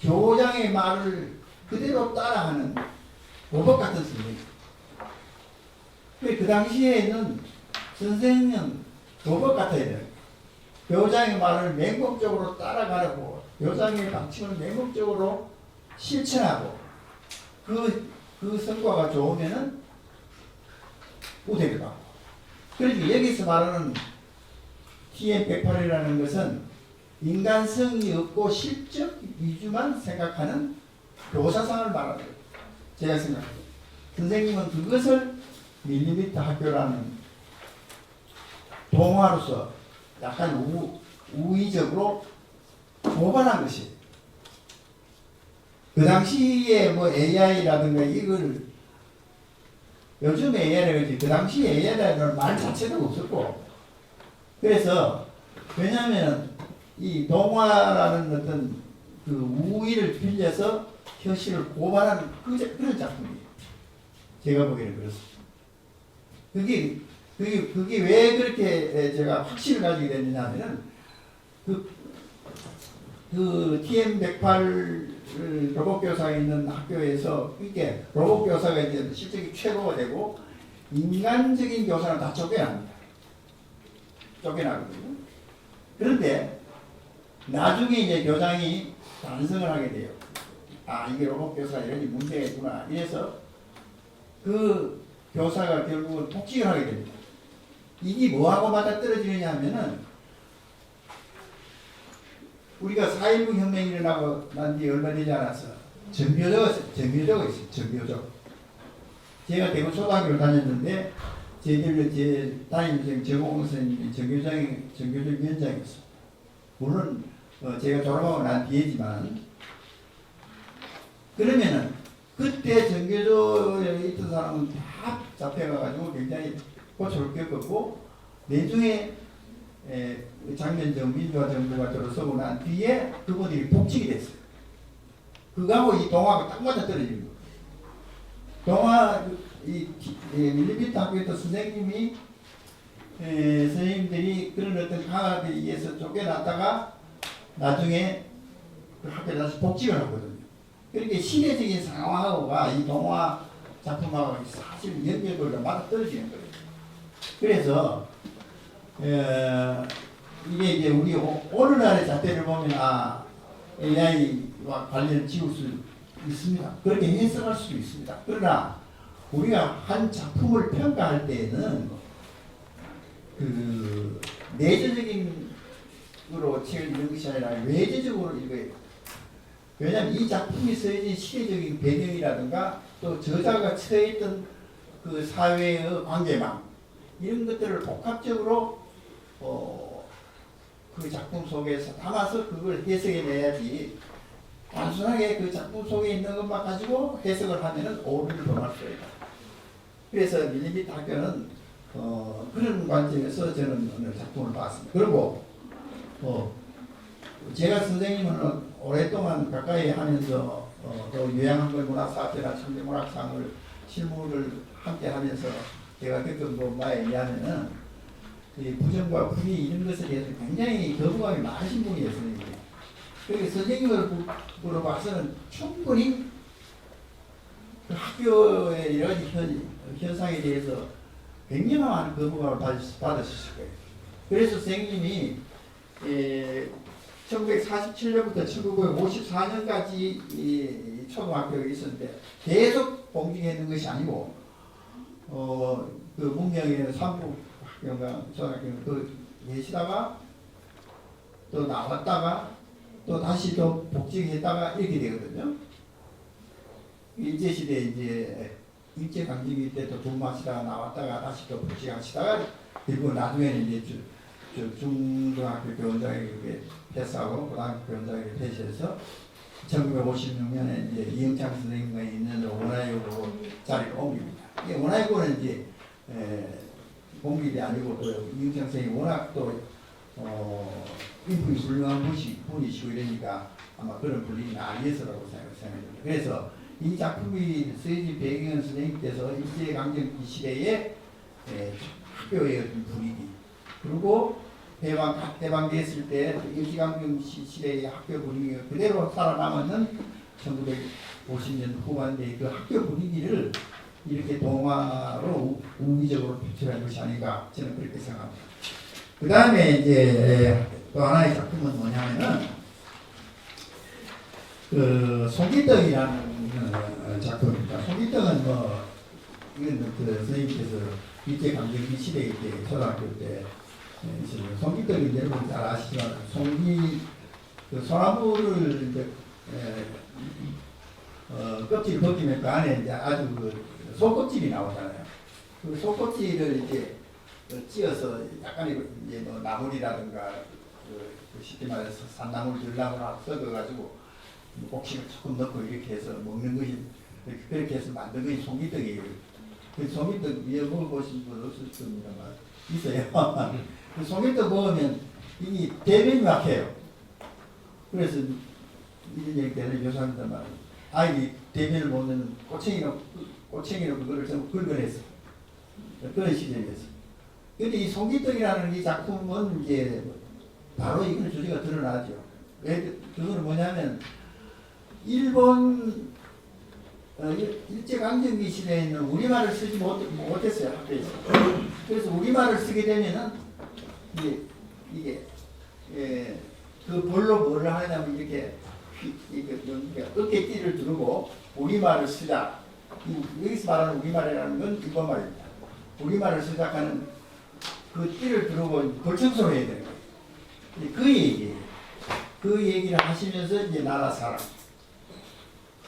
교장의 말을 그대로 따라하는 로봇 같은 선생님. 그 당시에는 선생은 로봇 같아야 돼요. 교장의 말을 맹목적으로 따라가려고 교장의 방침을 맹목적으로 실천하고 그 성과가 좋으면은 우대를 받고. 그러니까 여기서 말하는 TM108이라는 것은 인간성이 없고 실적 위주만 생각하는 교사상을 말하는 거예요. 제가 생각합니다. 선생님은 그것을 밀리미터 학교라는 동화로서 약간 우의적으로 고발한 것이 그 당시에 뭐 AI라든가 이걸 요즘 AI라고 하지 그 당시 AI라는 말 자체도 없었고 그래서 왜냐하면 이 동화라는 어떤 그 우위를 빌려서 현실을 고발하는 그런 작품이에요. 제가 보기에는 그렇습니다. 그게 왜 그렇게 제가 확신을 가지게 됐느냐 하면은 그 TM108 로봇교사가 있는 학교에서 이게 로봇교사가 이제 실적이 최고가 되고 인간적인 교사는 다 쫓겨납니다. 쫓겨나거든요. 그런데 나중에 이제 교장이 반성을 하게 돼요. 아, 이게 로봇교사가 이런 문제가 있구나. 이래서 그 교사가 결국은 복직을 하게 됩니다. 이게 뭐하고 맞아떨어지느냐 하면은 우리가 4.19 혁명이 일어나고 난 뒤 얼마 되지 않아서 전교조가 있어요. 전교조. 제가 대구 초등학교를 다녔는데 제 담임선생님 정홍 선생님이 전교조 위원장이었어요. 물론 제가 졸업하고 난 뒤에지만 그러면은 그때 전교조에 있던 사람은 다 잡혀가가지고 굉장히 고초를 겪었고 내중에 장면정 민주화 정부가 들어서고 난 뒤에 그분들이 복직이 됐어요. 그거하고 이 동화가 딱 맞아 떨어지는 거예요. 동화 밀리미터 학교에서 선생님이 선생님들이 그런 어떤 강압에 의해서 쫓겨났다가 나중에 그 학교에 다시 복직을 하거든요. 그러니까 시대적인 상황하고가 이 동화 작품하고 사실 연결고리가 맞아 떨어지는 거예요. 그래서 이게 이제 우리 오늘날의 잣대를 보면 AI와 관련을 지을 수 있습니다. 그렇게 해석할 수도 있습니다. 그러나 우리가 한 작품을 평가할 때에는 그 내재적인 으로 책을 읽는 것이 아니라 외재적으로 읽어야 돼요. 왜냐하면 이 작품이 쓰여진 시대적인 배경이라든가 또 저자가 처했던 그 사회의 관계망 이런 것들을 복합적으로 그 작품 속에서 담아서 그걸 해석해내야지 단순하게 그 작품 속에 있는 것만 가지고 해석을 하면은 오류를 범할 수가 있다. 그래서 밀리미터 학교는 그런 관점에서 저는 오늘 작품을 봤습니다. 그리고 제가 선생님은 오랫동안 가까이 하면서 또 요양한글문학사학회나 청대문학상을 실무를 함께 하면서 제가 겪은 바에 의하면은 이 부정과 불의 이런 것에 대해서 굉장히 거부감이 많으신 분이에요, 선생님이. 그래서 선생님으로 봐서는 충분히 그 학교의 여러 가지 현상에 대해서 굉장히 많은 거부감을 받으셨을 거예요. 그래서 선생님이 1947년부터 1954년까지 이 초등학교에 있었는데 계속 봉직했는 것이 아니고 그 문명의 삼북학교인가 초등학교는 그 계시다가 또 나왔다가 또 다시 또 복직했다가 이렇게 되거든요. 일제시대 이제 일제강점기 때 또 근무하시다가 나왔다가 다시 또 복직하시다가 그리고 나중에는 이제 중등학교 교원장에 패스하고 고등학교 교원장에 패스해서 1956년에 이제 이영창 선생님과 있는 원화여고 자리를 옮깁니다. 이게 원화여고는 이제 공립이 아니고 또 이영창 선생님이 워낙 또 인품이 훌륭한 분이시고 이러니까 아마 그런 분위기는 아니었으라고 생각합니다. 그래서 이 작품이 쓰여진 배경은 선생님께서 일제강점기 시대의 학교의 어떤 분위기 그리고 해방됐을 때 일제강점기 시대의 학교 분위기가 그대로 살아남았는 1950년 후반대의 그 학교 분위기를 이렇게 동화로 우기적으로 표출한 것이 아닌가 저는 그렇게 생각합니다. 그 다음에 이제 또 하나의 작품은 뭐냐면은 그 송기떡이라는 작품입니다. 송기떡은 뭐 이건 그 선생님께서 일제강점기 시대 때 초등학교 때 송기떡이 여러분 잘 아시지만 그 소나무를 이제 껍질 벗기면 그 안에 이제 아주 그 속껍질이 나오잖아요. 그 속껍질을 이제 찧어서 약간의 이제 뭐 나물이라든가 그 쉽게 말해서 산나물, 들나물 섞어가지고 옥식을 조금 넣고 이렇게 해서 먹는 것이 그렇게 해서 만든 것이 송기떡이에요. 그 송기떡 위에 먹어보신 분 없을 겁니다만 있어요. 그 송기떡 먹으면 이 대변이 막혀요. 그래서 이런 얘기 때문에 교사합니다만 아이들이 대변을 먹는 꼬챙이로 그거를 전부 긁어냈어. 그런 시절이었어. 근데 이 송기떡이라는 이 작품은 이제 바로 이걸 주제가 드러나죠. 그거는 뭐냐면 일본 일제강점기 시대에는 우리말을 쓰지 못했어요, 학교에서. 그래서 우리말을 쓰게 되면은 이게 그 볼로 뭐를 하냐면 이렇게 어깨띠를 두르고 우리말을 쓰자. 여기서 말하는 우리말이라는 건 일본말입니다. 우리말을 시작하는 그 띠를 두르고 벌청소를 해야 되는 거예요. 그 얘기예요. 그 얘기를 하시면서 이제 나라 사랑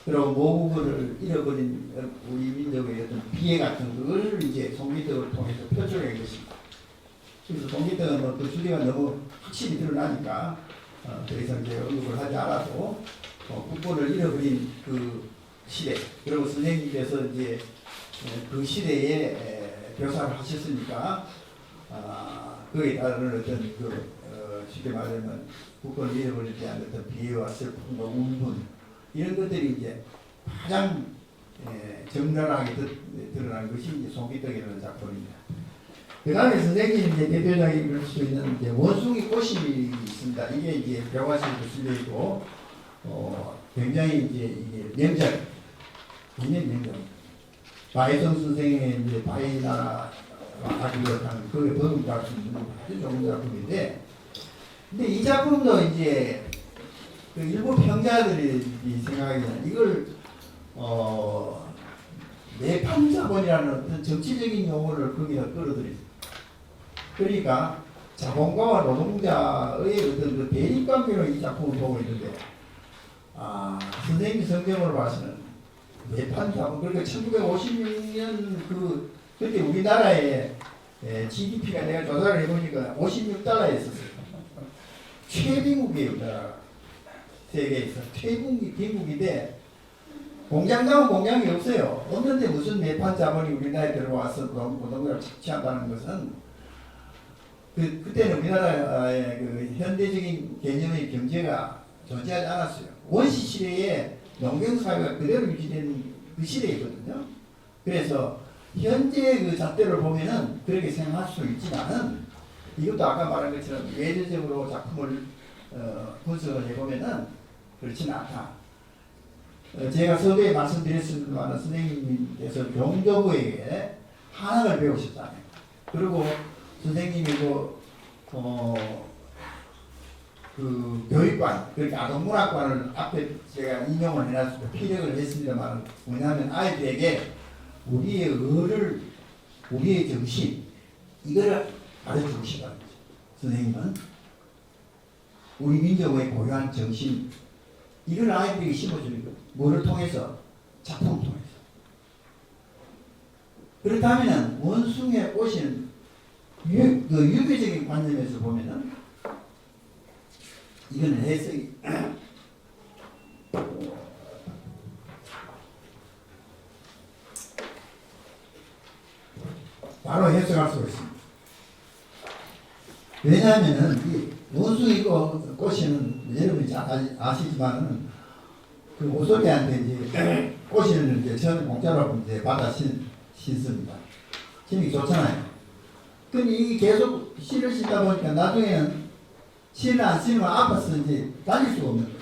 그리고 모국어를 잃어버린 우리 민족의 어떤 비애 같은 그걸 이제 송기떡을 통해서 표출한 것입니다. 그래서 송기떡은 뭐 그 주제가 너무 확실히 드러나니까 더 이상 제가 언급을 하지 않아도 국보를 잃어버린 그 시대 그리고 선생님께서 이제 그 시대에 교사를 하셨으니까 그에 따른 어떤 그 쉽게 말하면 국권을 잃어버릴 때 어떤 비애와 슬픔과 울분 이런 것들이 이제 가장 적나라하게 드러나는 것이 이제 송기떡이라는 작품입니다. 그 다음에 선생님 이제 대표작이 수 있는 이제 원숭이 꽃이 있습니다. 이게 이제 교과서에도 실려 있고 굉장히 이제 이게 명작, 굉장히 명작. 바이성 선생의 이제 바이나라 아기였다는 그게 버금갈 수 있는 아주 좋은 작품인데, 근데 이 작품도 이제 그 일부 평자들이 생각하기에는 이걸 내판자본이라는 어떤 정치적인 용어를 거기다 끌어들였어요. 그러니까 자본가와 노동자의 어떤 그 대립관계로 이 작품을 보고 있는데, 선생님 성경으로 봐서는 내판자본, 그러니까 1956년 그때 우리나라의 GDP가 내가 조사를 해보니까 $56였었어요. 최빈국이에요, 우리나라가. 세계에서 태국이 빈국인데 공장장은 공장이 없어요. 없는데 무슨 매판 자본이 우리나라에 들어와서 노동자를 착취한다는 것은 그때는 우리나라의 그 현대적인 개념의 경제가 존재하지 않았어요. 원시 시대에 농경 사회가 그대로 유지된 그 시대이거든요. 그래서 현재 그 잣대를 보면은 그렇게 생각할 수 있지만은 이것도 아까 말한 것처럼 외래적으로 작품을 분석을 해보면은 그렇지는 않다. 제가 서두에 말씀드렸습니다만 선생님께서 경조부에게 한학을 배우셨잖아요. 그리고 선생님이 그 교육관, 그러니까 아동문학관을 앞에 제가 인용을 해놨습니다. 피력을 했습니다만 뭐냐면 아이들에게 우리의 의를, 우리의 정신, 이거를 가르치고 싶어요. 선생님은 우리 민족의 고유한 정신, 이걸 아이들에게 심어주는 거예요. 뭐를 통해서? 작품을 통해서. 그렇다면 원숭이의 꽃은 그 유교적인 관념에서 보면은 이거는 해석이 바로 해석할 수가 있습니다. 왜냐하면은 이 원숭이 꽃이는 여러분이 잘 아시지만은 그 오소리한테 이제 꽃이는 이제 처음에 공짜로 이제 받아 신습니다. 심이 좋잖아요. 근데 이게 계속 씨를 싣다 보니까 나중에는 씨를 안 싣으면 아파서 이제 다닐 수가 없는 거예요.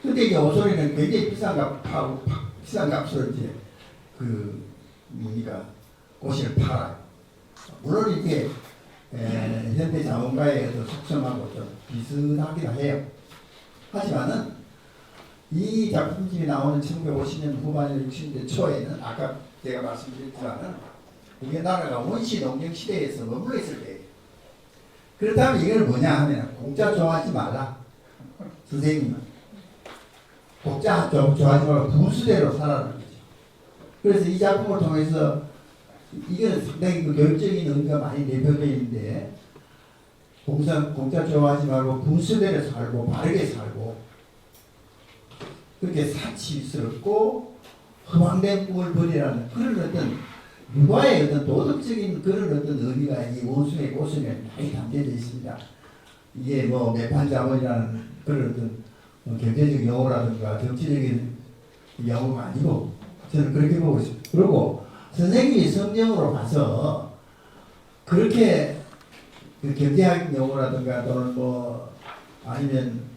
근데 이제 오소리는 굉장히 비싼 값으로 이제 뭡니까 꽃을 팔아요. 물론 이게 현대 자본가의 어떤 속성하고 좀 비슷하기도 해요. 하지만은 이 작품집이 나오는 1950년 후반이나 60년대 초에는 아까 제가 말씀드렸지만은 우리나라가 원시 농경 시대에서 머물러 있을 때예요. 그렇다면 이걸 뭐냐 하면 공짜 좋아하지 말라. 선생님은 공짜 좋아하지 말고 분수대로 살아라는 거죠. 그래서 이 작품을 통해서 이거는 상당히 그 교육적인 의미가 많이 내포되어 있는데 공짜 좋아하지 말고 분수대로 살고 바르게 살고 그렇게 사치스럽고 허망된 꿈을 버리라는 그런 어떤 육아의 어떤 도덕적인 그런 어떤 의미가 이 원숭이의 꽃에 많이 담겨져 있습니다. 이게 뭐 매판자본이라는 그런 어떤 경제적 용어라든가 정치적인 용어가 아니고 저는 그렇게 보고 있습니다. 그리고 선생님이 성경으로 봐서 그렇게 그 경제학 용어라든가 또는 뭐 아니면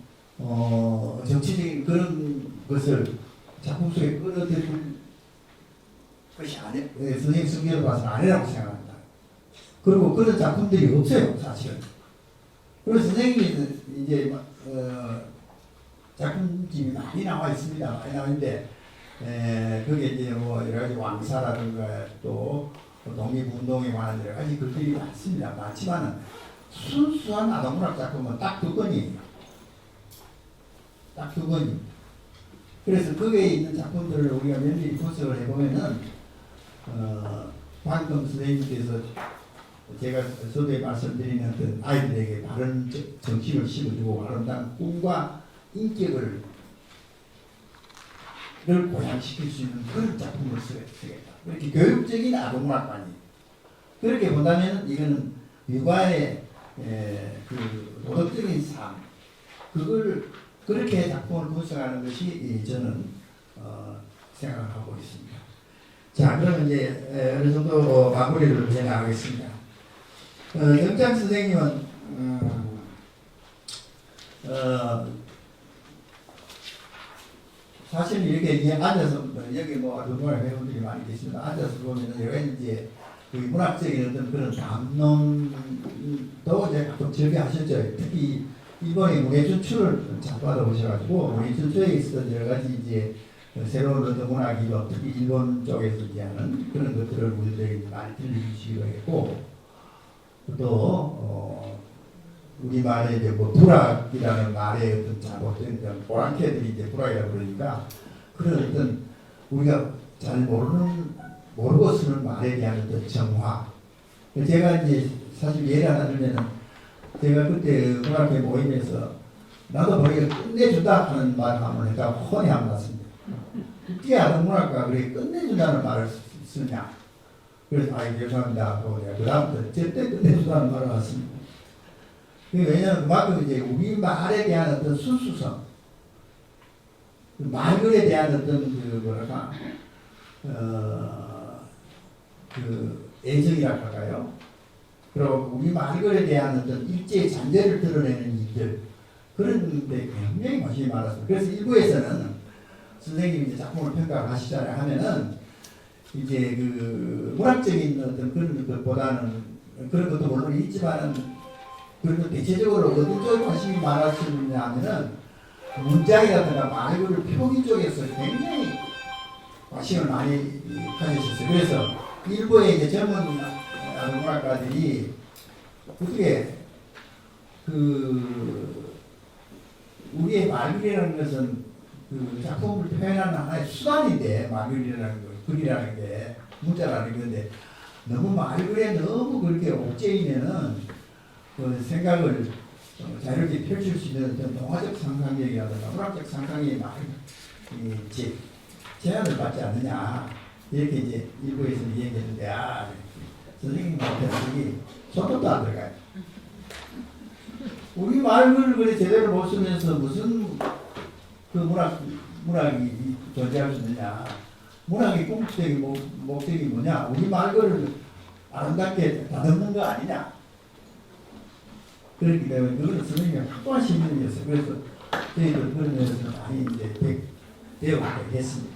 정치적인 그런 것을 작품 속에 끌어들일 것이 아니, 선생님 성경을 봐서는 아니라고 생각합니다. 그리고 그런 작품들이 없어요, 사실은. 그래서 선생님이 이제 작품집이 많이 나와 있습니다. 많이 나오는데 그게 이제 뭐 여러 가지 왕사라든가 또 독립운동에 관한 여러 가지 글들이 많습니다. 많지만은 순수한 아동문학 작품은 딱 두 건이에요. 딱 두 건이. 그래서 거기에 있는 작품들을 우리가 면밀히 분석을 해보면은 방금 선생님께서 제가 서두에 말씀드린 어떤 아이들에게 바른 정신을 심어주고 아름다운 꿈과 인격을 보양시킬 수 있는 그런 작품을 쓰겠다. 이렇게 교육적인 아동문학관이 그렇게 본다면 이거는 육아의 그 도덕적인 삶 그걸 그렇게 작품을 분석하는 것이 저는 생각하고 있습니다. 자, 그러면 이제 어느 정도 마무리를 해 나가겠습니다. 영장 선생님은 사실 이렇게 앉아서 여기 뭐 아동문학 배우들이 많이 계십니다. 앉아서 보면은 여러 가지 이제 그 문학적인 어떤 그런 담론도 이제 가끔 즐겨하셨죠. 특히 일본의 문예춘추를 잘 받아보셔가지고 문예춘추에 있었던 여러 가지 이제 새로운 어떤 문학이 특히 일본 쪽에서 이제 하는 그런 것들을 우리들이 많이 들려주시기도 했고 또 우리말에 이제 뭐 불악이라는 말의 어떤 잘못된 오랑캐들이 이제 불악이라고 그러니까 그런 어떤 우리가 잘 모르고 쓰는 말에 대한 어떤 정화. 제가 이제 사실 예를 하나 들면은 제가 그때 문학회 모임에서 나도 모르게 끝내준다 하는 말 한번 했다가 혼이 안 났습니다. 어떻게 아동문학과 그렇게 끝내준다는 말을 쓰냐. 그래서 죄송합니다 하고 내가 그 다음부터 절대 끝내준다는 말을 했습니다. 왜냐하면 그만큼 이제 우리 말에 대한 어떤 순수성, 그 말글에 대한 어떤 그 뭐랄까 그 애정이라고 할까요? 그리고 우리 말글에 대한 어떤 일제의 잔재를 드러내는 일들 그런 데 굉장히 관심이 많았어요. 그래서 일부에서는 선생님이 이제 작품을 평가하시잖아요 하면은 이제 그 문학적인 어떤 그런 것보다는 그런 것도 물론 있지만은 그리고 대체적으로 어떤 쪽에 관심이 많았느냐 하면은 문장이라든가 말글 표기 쪽에서 굉장히 관심을 많이 가지셨어요. 그래서 일부의 이제 젊은 문학가들이 어떻게 그 우리의 말글이라는 것은 그 작품을 표현하는 하나의 수단인데 말글이라는 거, 글이라는 게 문자라는 건데 너무 말글에 너무 그렇게 옥죄이면은 그 생각을 자유롭게 펼칠 수 있는 어떤 동화적 상상력이라든가 문학적 상상이 많이 제한을 받지 않느냐 이렇게 이제 일부에서는 얘기했는데 선생님한테는 손톱도 안 들어가요. 우리 말을 그래 제대로 못 쓰면서 무슨 그 문학이 존재할 수 있느냐. 문학의 궁극적인 목적이 뭐냐. 우리 말을 아름답게 다듬는 거 아니냐. 그렇기 때문에 그거는 선생님이 확고한 신념이었어요. 그래서 저희들 그런 면에서 많이 이제 배우게 됐습니다.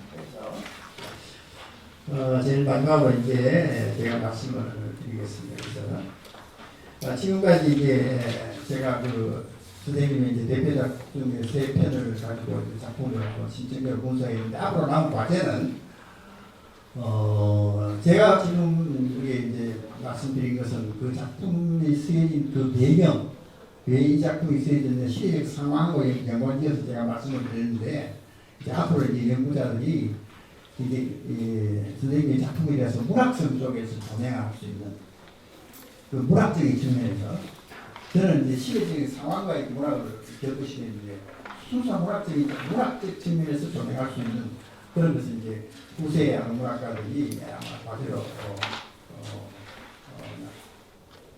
그래서 제일 마지막으로 이제 제가 말씀을 드리겠습니다. 그래서 지금까지 이제 제가 그 선생님의 이제 대표작 중에 3편을 가지고 작품을 신청적으로 분석했는데 앞으로 남은 과제는 제가 지금 이게 이제 말씀드린 것은 그 작품이 쓰여진 그 배경, 왜 이 작품이 쓰여졌는 시대적 상황과 연관지어서 제가 말씀을 드렸는데 이제 앞으로 이제 연구자들이 이게 선생님의 작품에 대해서 문학성 쪽에서 조명할 수 있는 그 문학적인 측면에서 저는 이제 시대적인 상황과 문학을 겪으시는데 순수한 문학적 측면에서 조명할 수 있는 그런 것을 이제 후세의 문학가들이 아마 과제로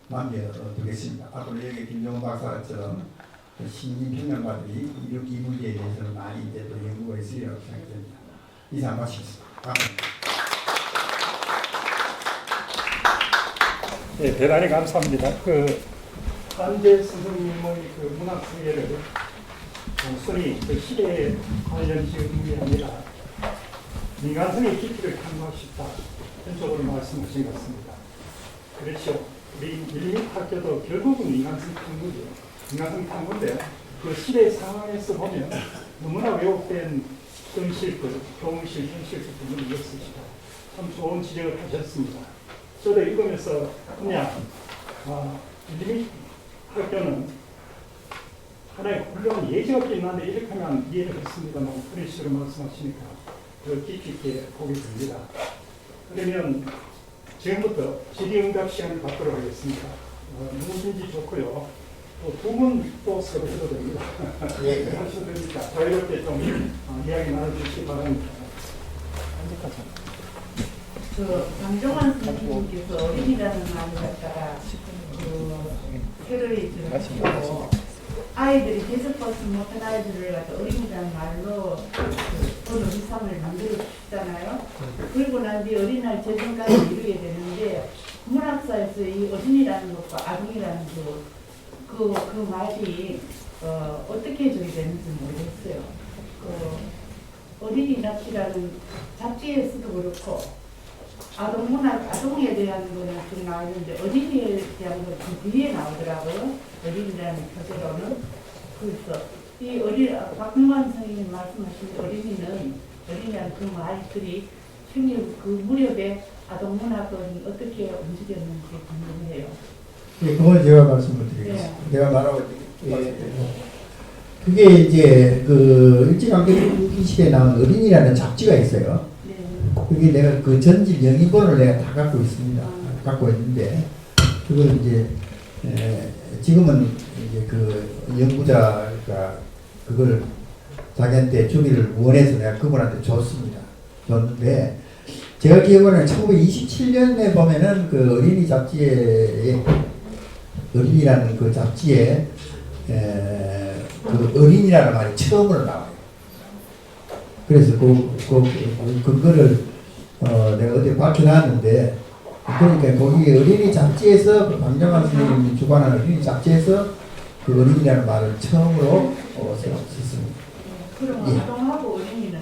남겨두겠습니다. 앞으로 여기 김정은 박사처럼 신인 평론가들이 이 문제에 대해서는 많이 이제 또 연구가 있으리라고 생각됩니다. 이상 마치겠습니다. 네, 대단히 감사합니다. 그 한재 선생님의 그 문학 소개를 단순히 그 시대에 관련 지은 게 아니라 민간성의 깊이를 탐구하고 싶다. 전적으로 말씀하신 것 같습니다. 그렇죠. 우리 밀림 학교도 결국은 민간성 탐구죠. 민간성 탐구인데 그 시대 상황에서 보면 너무나 왜곡된 현실들, 교훈실, 현실들 부분이 있으시다. 참 좋은 지적을 하셨습니다. 저도 읽으면서 그냥 밀림 학교는 하나의 훌륭한 예지가 있는데 이렇게 하면 이해를 했습니다만 그런 식으로 말씀하시니까 더 깊이 있게 보게 됩니다. 그러면 지금부터 질의응답 시간을 갖도록 하겠습니다. 누구든지 좋고요. 또 두 분 또 서로 해도 됩니다. 네. 하셔도 됩니다. 자유롭게 좀 이야기 나눠주시기 바랍니다. 강정환 선생님께서 어린이라는 말을 갖다가 새로이 들으시고 아이들이 대접받지 못한 아이들을 갖다 어린이라는 말로 어느 위상을 만들어 주시잖아요. 그리고 난 뒤 어린이날 재정까지 이루게 되는데 문학사에서 이 어린이라는 것과 아동이라는 그 말이 어떻게 저기 되는지 모르겠어요. 어린이 납치라는 잡지에서도 그렇고 아동문학, 아동에 대한 거는 좀 나오는데 어린이에 대한 건 그 뒤에 나오더라고요. 어린이라는 표제로는. 그래서 이 박흥환 선생님 말씀하신 어린이라는 그 말들이 생일 그 무렵에 아동문학은 어떻게 움직였는지 궁금해요. 예, 그건 제가 말씀을 드리겠습니다. 네. 내가 말하고 그게 이제 그 일제강점기 시대에 나온 어린이라는 잡지가 있어요. 네. 그게 내가 그 전집 영인본을 내가 다 갖고 있습니다. 갖고 있는데 그걸 이제 지금은 이제 그 연구자가 그걸 자기한테 주기를 원해서 내가 그분한테 줬습니다. 줬는데 제가 기억으로는 1927년에 보면은 그 어린이 잡지에 어린이라는 그 잡지에 그 어린이라는 말이 처음으로 나와요. 그래서 그거를 내가 어디 밝혀놨는데 그러니까 거기 어린이 잡지에서 박정환 선생님이 주관하는 어린이 잡지에서 그 어린이라는 말을 처음으로 썼습니다. 그럼 예. 아동하고 어린이는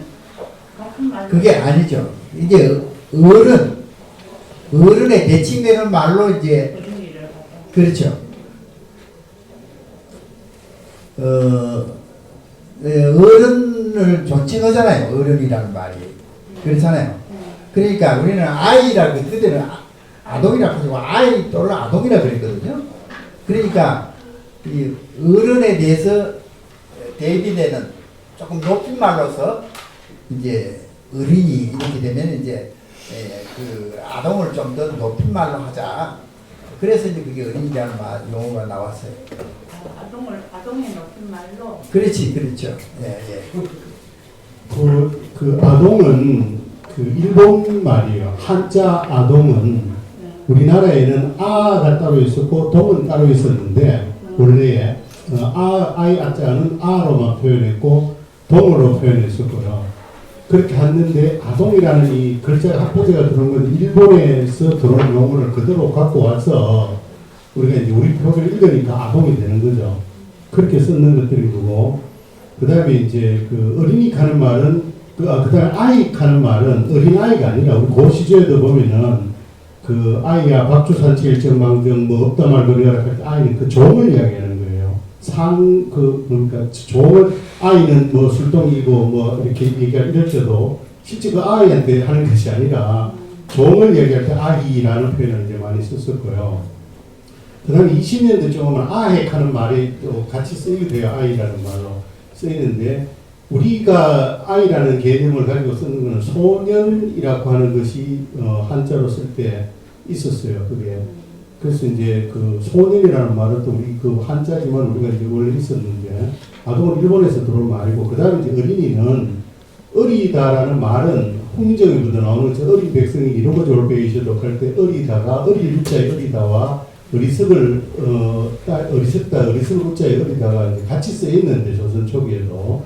같은 말. 그게 아니죠. 이제 어른의 대칭되는 말로 이제 어린이를 갖다. 그렇죠. 어른을 존칭하잖아요. 어른이라는 말이 그렇잖아요. 그러니까 우리는 아이라고 그때는 아동이라고 하지 아이 또는 아동이라 그랬거든요. 그러니까 이 어른에 대해서 대비되는 조금 높은 말로서 이제 어린이 이렇게 되면 이제 그 아동을 좀 더 높은 말로 하자. 그래서 이제 그게 어린이라는 말 용어가 나왔어요. 아동의 높은 말로. 그렇지, 그렇죠. 예, 예. 그 아동은 그 일본 말이에요. 한자 아동은 우리나라에는 아가 따로 있었고 동은 따로 있었는데 원래에 아이 아자는 아로만 표현했고 동으로 표현했었고요. 그렇게 했는데 아동이라는 이 글자 합포제가 들어온 건 일본에서 들어온 용어를 그대로 갖고 와서 우리가 이제 우리 표기를 읽으니까 아동이 되는 거죠. 그렇게 쓰는 것들이 거고, 그 다음에 이제 그 어린이 하는 말은 그 다음에 아이 하는 말은 어린 아이가 아니라 우리 고시조에도 보면은 그 아이야 박주산치 일정망정 뭐 없다 말거리라 할 때 아이는 그 종을 이야기하는 거예요. 그러니까 종을 아이는 뭐 술동이고 뭐 이렇게 얘기할 이럴 때도 실제 그 아이한테 하는 것이 아니라 종을 얘기할 때 아이라는 표현을 이제 많이 썼었고요. 그 다음에 20년대쯤 오면 아핵하는 말이 또 같이 쓰이게 돼요. 아이라는 말로 쓰이는데 우리가 아이라는 개념을 가지고 쓰는 것은 소년이라고 하는 것이 한자로 쓸 때 있었어요. 그게. 그래서 이제 그 소년이라는 말은 또 우리 그 한자지만 우리가 이제 원래 있었는데 아동은 일본에서 들어온 말이고 그 다음에 이제 어린이는 어리다라는 말은 홍정에부터 나오는 것처럼 어린 백성이 이런 거 졸배이셔도 할 때 어리다가 어릴 자의 어리다와 어리석을 어리석다 어리석을 우자의 어리다가 이제 같이 쓰여 있는데 조선 초기에도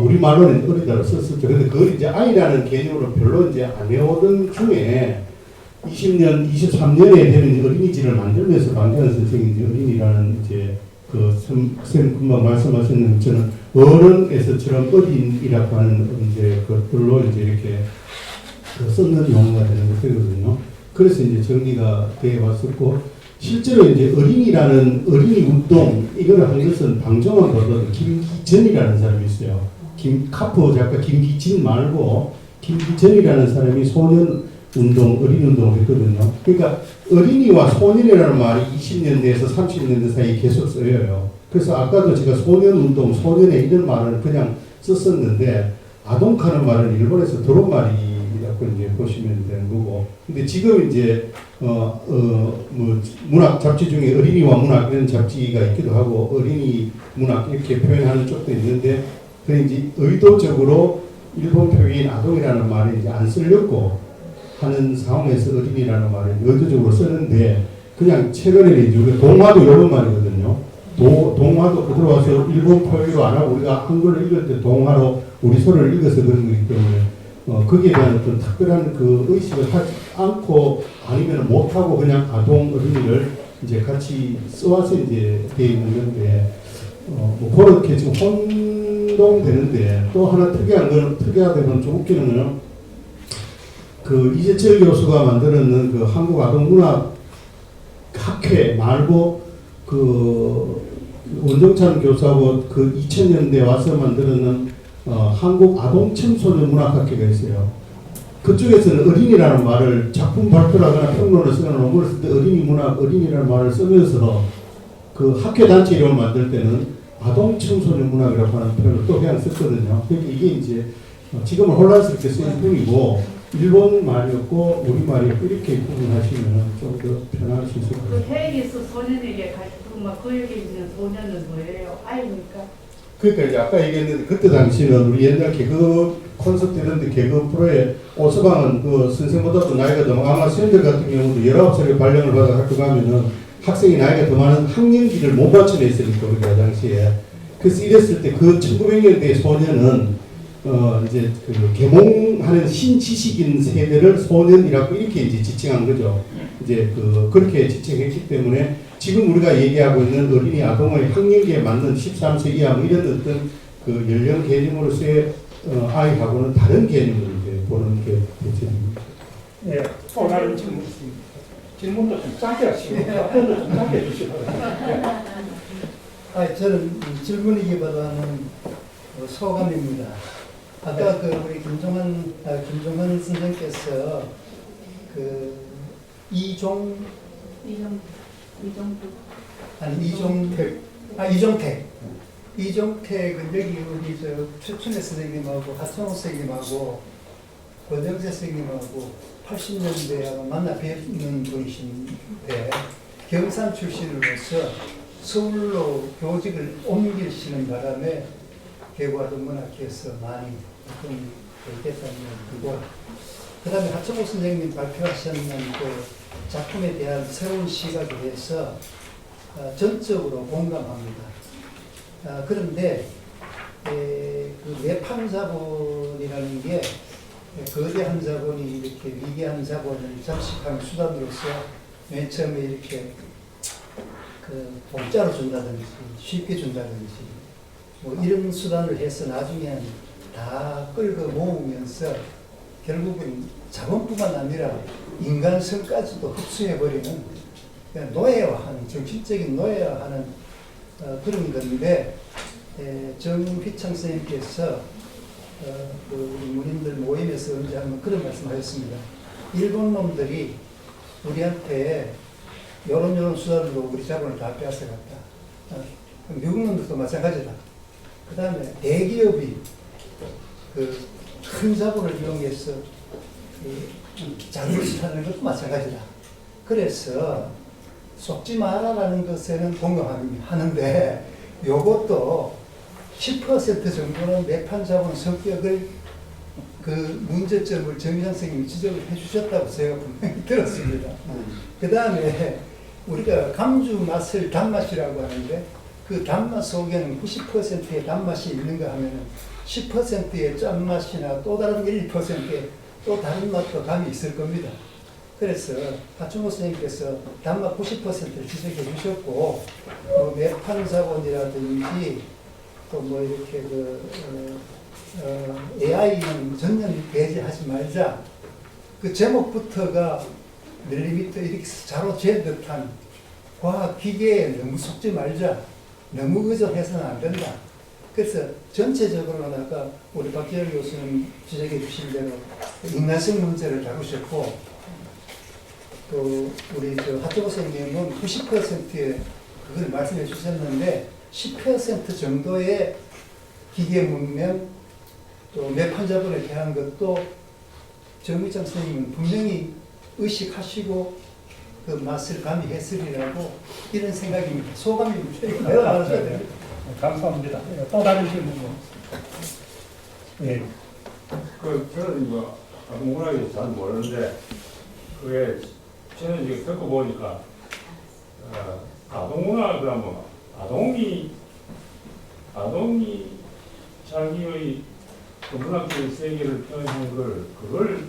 우리 말로는 어리다로 썼었죠. 근데 그걸 이제 아이라는 개념으로 별로 이제 안 해오던 중에 20년, 23년에 되는 어린이집을 만들면서 방대한 선생님이 이제 어린이라는 이제 쌤 금방 말씀하셨는 저는 어른에서처럼 어린이라고 하는 이제 것들로 이제 이렇게 썼는 용어가 되는 것이거든요. 그래서 이제 정리가 되어 왔었고, 실제로 이제 어린이라는 어린이 운동, 이거를 한 것은 방정환 보다도 김기전이라는 사람이 있어요. 카프 작가 김기진 말고 김기전이라는 사람이 소년 운동, 어린이 운동을 했거든요. 그러니까 어린이와 소년이라는 말이 20년대에서 30년대 사이에 계속 쓰여요. 그래서 아까도 제가 소년 운동, 소년의 이런 말을 그냥 썼었는데 아동카는 말은 일본에서 들어온 말이라고 이제 보시면 되는 거고. 근데 지금 이제 뭐 문학 잡지 중에 어린이와 문학 이런 잡지가 있기도 하고 어린이 문학 이렇게 표현하는 쪽도 있는데 그 이제 의도적으로 일본 표기인 아동이라는 말을 이제 안 쓰려고 하는 상황에서 어린이라는 말을 의도적으로 쓰는데 그냥 최근에는 이제 우리가 동화도 이런 말이거든요. 동화도 그대로 와서 일본 표기로 안 하고 우리가 한글을 읽을 때 동화로 우리 소리를 읽어서 그런 거기 때문에 거기에 대한 어떤 특별한 그 의식을 하지 않고 아니면 못하고 그냥 아동 어린이를 이제 같이 써와서 이제 돼 있는 건데 뭐 그렇게 지금 혼동되는데 또 하나 특이하다는 건 좀 웃기는 거는 그 이재철 교수가 만드는 그 한국 아동문학 학회 말고 그 원정찬 교수하고 그 2000년대 와서 만드는 한국 아동 청소년 문학학회가 있어요. 그쪽에서는 어린이라는 말을 작품 발표를 하거나 평론을 쓰거나 논문을 쓸 때 어린이 문학, 어린이라는 말을 쓰면서 그 학회 단체 이름을 만들 때는 아동 청소년 문학이라고 하는 표현을 또 그냥 썼거든요. 그러니까 이게 이제 지금은 혼란스럽게 쓰인 뿐이고 일본 말이었고 우리 말이었고 이렇게 구분하시면 좀 더 편할 수 있을 것 같아요. 그 해에서 소년에게 가르치고 그 여기 있는 소년은 뭐예요? 아이니까? 그러니까 이제 아까 얘기했는데 그때 당시는 우리 옛날 개그 콘서트 이런 데 개그 프로에 오서방은 그 선생보다도 나이가 더 많고 아마 선생들 같은 경우도 19살에 발령을 받아 학교 가면은 학생이 나이가 더 많은 학년기를 못 맞춰냈으니까 우리가 당시에. 그래서 이랬을 때 그 1900년대 소년은 이제 그 계몽하는 신지식인 세대를 소년이라고 이렇게 이제 지칭한 거죠. 이제 그렇게 지칭했기 때문에 지금 우리가 얘기하고 있는 어린이 아동의 학년기에 맞는 13세 이하 뭐 이런 어떤 그 연령 개념으로서의 아이하고는 다른 개념으로 이제 보는 게 대체입니다. 예, 또 다른 질문 있습니다. 질문도 좀 짧게 하시고 답변도 좀 짧게 해주시고. 저는 질문이기보다는 소감입니다. 아까 그 우리 김종환 선생께서 그 이종택 이종택은 여기 우리 저 최춘혜 선생님하고 하성호 선생님하고 권정재 선생님하고 80년대에 만나 뵙는 분이신데 경산 출신으로서 서울로 교직을 옮기시는 바람에 개과동문학회에서 많이 됐다는 거고, 그 다음에 하청호 선생님 발표하셨는 그 작품에 대한 새로운 시각에 대해서 전적으로 공감합니다. 그런데 그 내판자본이라는 게 거대한 자본이 이렇게 위대한 자본을 잠식하는 수단으로서 맨 처음에 이렇게 그 공짜로 준다든지 쉽게 준다든지 뭐 이런 수단을 해서 나중에는 다 끌고 모으면서 결국은 자본뿐만 아니라 인간성까지도 흡수해버리는 노예화하는, 정신적인 노예화하는 그런 건데, 정휘창 선생님께서 그 우리 문인들 모임에서 언제 한번 그런 말씀하셨습니다. 일본 놈들이 우리한테 요런 수단으로 우리 자본을 다 빼앗아갔다. 미국 놈들도 마찬가지다. 그 다음에 대기업이 그 큰 자본을 이용해서 자유를 하는 것도 마찬가지다. 그래서 속지 마라라는 것에는 공감하는데 요것도 10% 정도는 내판 자본 성격을 그 문제점을 정의장 선생님이 지적을 해주셨다고 제가 분명히 들었습니다. 그 다음에 우리가 감주 맛을 단맛이라고 하는데 그 단맛 속에는 90%의 단맛이 있는가 하면은 10%의 짠맛이나 또 다른 1%의 또 다른 맛도 감이 있을 겁니다. 그래서 하충호 선생님께서 단맛 90%를 지적해 주셨고, 뭐 매판 자본이라든지 또 뭐 이렇게 AI는 전혀 배제하지 말자. 그 제목부터가 밀리미터 이렇게 자로 잰 듯한 과학 기계에 너무 속지 말자. 너무 의존해서는 안 된다. 그래서 전체적으로는 아까 우리 박재열 교수님 지적해 주신 대로 인간성 문제를 다루셨고, 또 우리 하태고 선생님은 90%의 그걸 말씀해 주셨는데 10% 정도의 기계 문명 또 매판자본에 대한 것도 정의장 선생님은 분명히 의식하시고 그 맛을 감히 했으리라고 이런 생각입니다. 소감입니다. 내가 말하셔야 돼요. 감사합니다. 또 다른 질문. 예. 저는 뭐 아동문학에 잘 모르는데 그게 저는 이제 듣고 보니까 아동문학을 하면 아동이 자기의 그 문학적인 세계를 표현한 그걸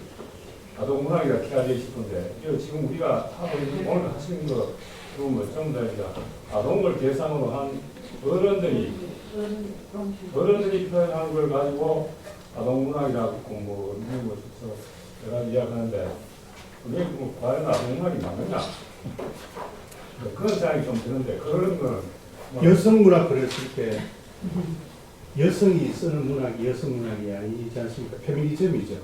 아동문학이라 해야 되고 싶은데 지금 우리가 하고 있는 오늘 하시는 거 보면 전부 다 아동을 대상으로 한 어른들이 표현한 걸 가지고 아동문학이라고 뭐 이런 거 여러 가지 이야기하는데 그게 뭐 과연 아동문학이 맞느냐 그런 생각이 좀 드는데 그런 거는 여성문학 그랬을 때 여성이 쓰는 문학이 여성문학이 아니지 않습니까? 페미니즘이죠.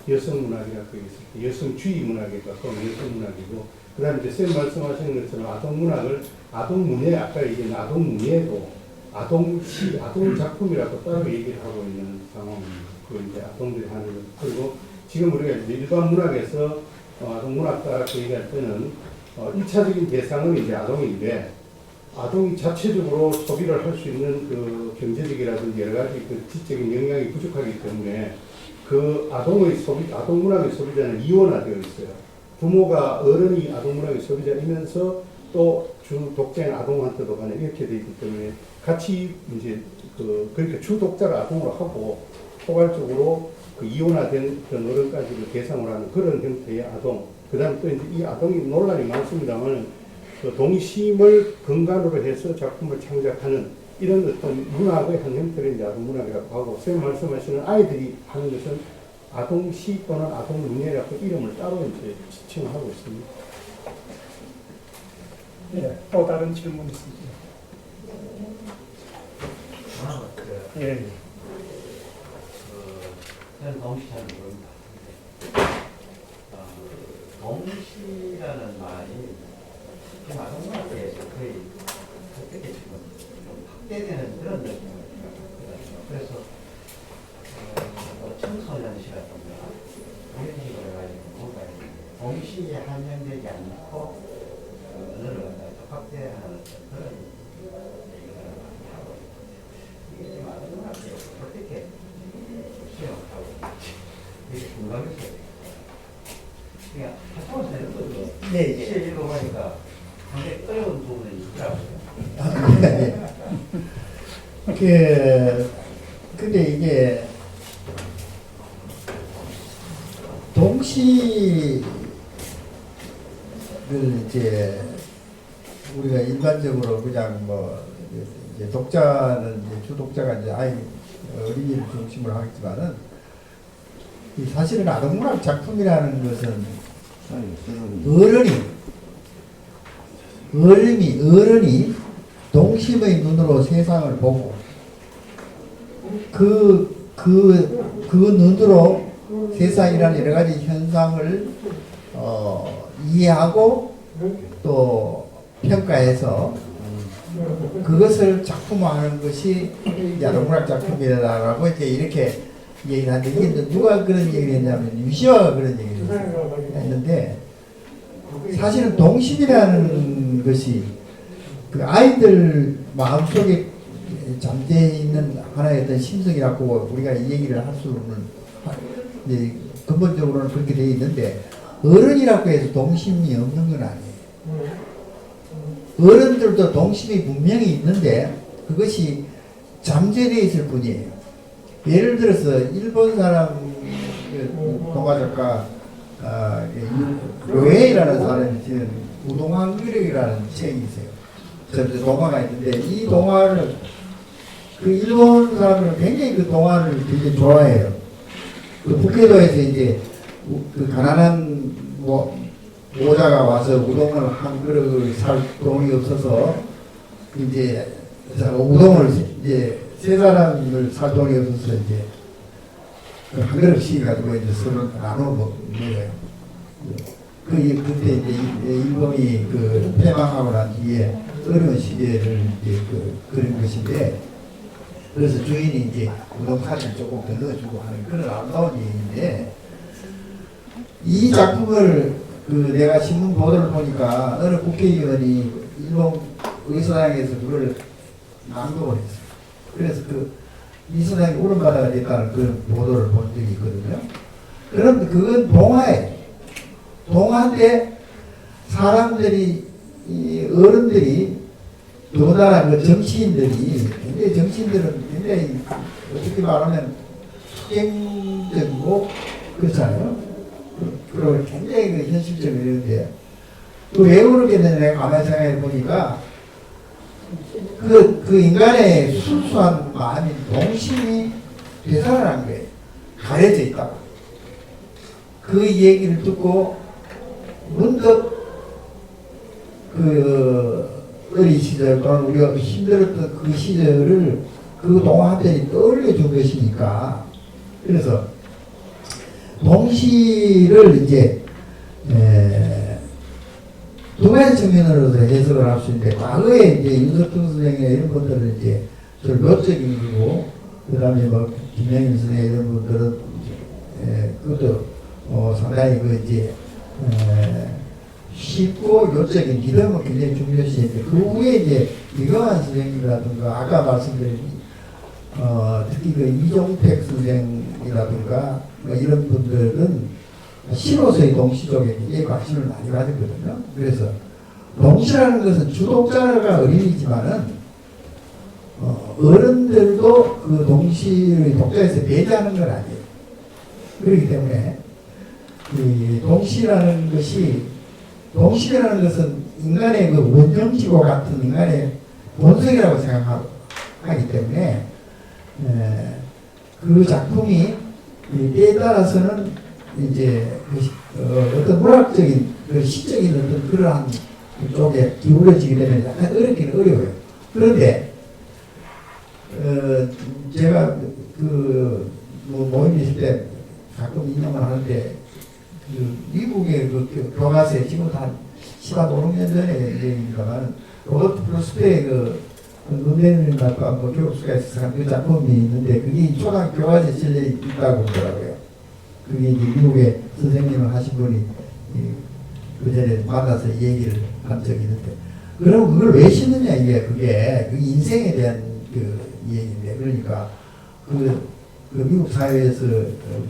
여성문학이라고 했을 때 여성주의 문학에 가까운 여성문학이고, 그 다음에 이제 쌤 말씀하시는 것처럼 아동문학을 아동문예, 아까 얘기한 아동문예도 아동시, 아동작품이라고 따로 얘기를 하고 있는 상황입니다. 그 이제 아동들이 하는 것. 그리고 지금 우리가 이제 일반 문학에서 아동문학가라고 얘기할 때는 1차적인 대상은 이제 아동인데 아동이 자체적으로 소비를 할 수 있는 그 경제적이라든지 여러 가지 그 지적인 역량이 부족하기 때문에 그 아동의 소비, 아동 문학의 소비자는 이원화되어 있어요. 부모가 어른이 아동 문학의 소비자이면서 또 주 독자인 아동한테도 가는 이렇게 되어 있기 때문에 같이 이제 그러니까 주 독자를 아동으로 하고 포괄적으로 그 이원화된 그런 어른까지를 대상으로 하는 그런 형태의 아동. 그다음 또 이제 이 아동이 논란이 많습니다만 그 동심을 근간으로 해서 작품을 창작하는 이런 어떤 문학의 한 형태를 이제 아동 문학이라고 하고 선생님 말씀하시는 아이들이 하는 것은 아동시 또는 아동문예라고 이름을 따로 이제 지칭하고 있습니다. 예, 또 다른 질문 있습니다. 예. 저는 동시 잘 모릅니다. 동시라는 말이 지금 아동문학에서 거의 어떻게 지금 좀 확대되는 그런 느낌입니다. 그래서 청소년시라든가 이런 식으로 해가지고 뭔가 동시에 한정되지 않고 언어를 확대하는 그런 얘기를 많이 하고 이게 지금 아동문학에 어떻게 수용을 하고 이게 공감했어요. 그냥 학교에서 이런 것도 시에 읽어보니까 굉장히 어려운 부분이 있더라고요. 근데 이게 동시를 이제 우리가 일반적으로 그냥 뭐 이제 독자는 이제 주 독자가 이제 어린이를 중심으로 하겠지만은 이 사실은 아동문학 작품이라는 것은 어른이 동심의 눈으로 세상을 보고 그 눈으로 세상이라는 여러 가지 현상을 이해하고 또 평가해서 그것을 작품화하는 것이 아동문학 작품이다라고 이제 이렇게 얘기를 하는데 이게 누가 그런 얘기를 했냐면 유시화가 그런 얘기를 했는데 사실은 동심이라는 것이 그 아이들 마음속에 잠재 있는 하나의 어떤 심성이라고 우리가 이 얘기를 할 수는 이제 근본적으로는 그렇게 되어 있는데 어른이라고 해서 동심이 없는 건 아니에요. 어른들도 동심이 분명히 있는데 그것이 잠재되어 있을 뿐이에요. 예를 들어서 일본 사람 동화작가 료헤이라는 사람이 지은 우동왕규력이라는 책이 있어요. 저 동화가 있는데 이 동화를 그 일본 사람들은 굉장히 그 동화를 되게 좋아해요. 그 북해도에서 이제 그 가난한 모자가 와서 우동을 한 그릇을 살 돈이 없어서 이제 우동을 이제 세 사람을 살 돈이 없어서 이제 한 그릇씩 가지고 이제 서로 나눠 먹어요. 그때 이제 일본이 그 패망하고 난 뒤에 어려운 시대를 이제 그런 것인데 그래서 주인이 이제 우동 사진을 조금 더 넣어주고 하는 그런 아름다운 얘기인데 이 작품을 내가 신문 보도를 보니까 어느 국회의원이 일본 의사당에서 그걸 낭독을 했어요. 그래서 이사장이 울음바다가 됐다는 그런 보도를 본 적이 있거든요. 그런데 그건 동화예요. 동화인데 사람들이 어른들이 더군다나 그 정치인들은 굉장히 어떻게 말하면 투쟁적이고 그렇잖아요. 그리고 굉장히 현실적이고 이런데 왜 그러겠는지 내가 가만히 생각해 보니까 그 인간의 순수한 마음이 동심이 대사를 한 거예요. 가려져 있다고. 그 얘기를 듣고 문득 어린 시절 또는 우리가 힘들었던 그 시절을 그 동화들이 떠올려 준 것이니까 그래서 동시를 이제 두 가지 측면으로도 해석을 할 수 있는데 과거에 이제 윤석준 선생이나 이런 분들은 이제 절묘적인 거고 그 다음에 뭐 김영인 선생 이런 분들은 그것도 상당히 쉽고 요적인 믿음을 굉장히 중요시했는데 그 후에 이제 이경환 선생님이라든가 아까 말씀드린 특히 그 이종택 선생이라든가 뭐 이런 분들은 시로서의 동시 쪽에 굉장히 관심을 많이 가졌거든요. 그래서 동시라는 것은 주동자가 어린이지만은 어른들도 그 동시의 독자에서 배제하는 건 아니에요. 그렇기 때문에 이 동시라는 것은 인간의 그 원정지고 같은 인간의 본성이라고 생각하기 때문에 그 작품이 때에 따라서는 이제 어떤 문학적인 그 시적인 어떤 그러한 쪽에 기울어지게 되면 약간 어렵기는 어려워요. 그런데 제가 그 모임 있을 때 가끔 인용을 하는데 그 미국의 그 교과서에 지금 한 15년 전에 얘기입니다만 로버트 프로스트의 그 은혜님과 뭐 교육수가 있어서 그 작품이 있는데 그게 초등학교 교과서에 실려 있다고 그러더라고요. 그게 이제 미국의 선생님을 하신 분이 그 전에 만나서 얘기를 한 적이 있는데 그럼 그걸 왜 신느냐 이게 그게 그 인생에 대한 그 얘기인데 그러니까 그 미국 사회에서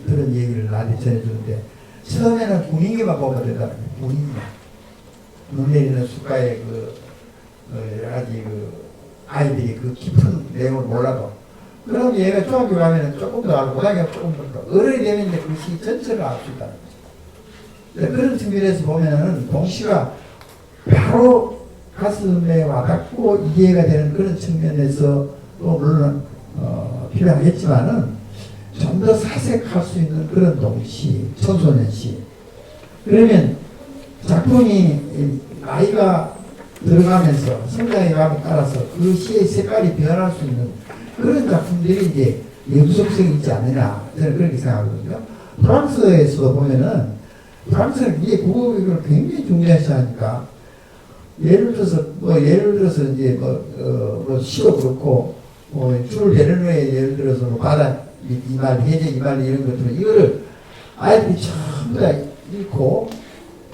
그런 얘기를 나한테 전해주는데 처음에는 분위기만 보면 된다는 거예요. 분위기만. 눈 내리는 숫가의 여러 가지 아이들이 그 깊은 내용을 몰라도 그럼 얘가 중학교 가면은 조금 더 알고 고등학교 조금 더 어른이 되면 이제 그것이 전체를 알 수 있다는 거죠. 그런 측면에서 보면은 동시가 바로 가슴에 와닿고 이해가 되는 그런 측면에서 또 물론 필요하겠지만은 좀 더 사색할 수 있는 그런 동시, 청소년시. 그러면 작품이 나이가 들어가면서 성장해감에 따라서 그 시의 색깔이 변할 수 있는 그런 작품들이 이제 연속성이 있지 않느냐 저는 그렇게 생각하거든요. 프랑스에서도 보면은 프랑스는 이게 국어교육을 굉장히 중요시 하니까 예를 들어서 이제 시도 그렇고 줄 베르누에 예를 들어서 바다 이말 해제 이말 이런 것들은 이거를 아이들이 전부 다 읽고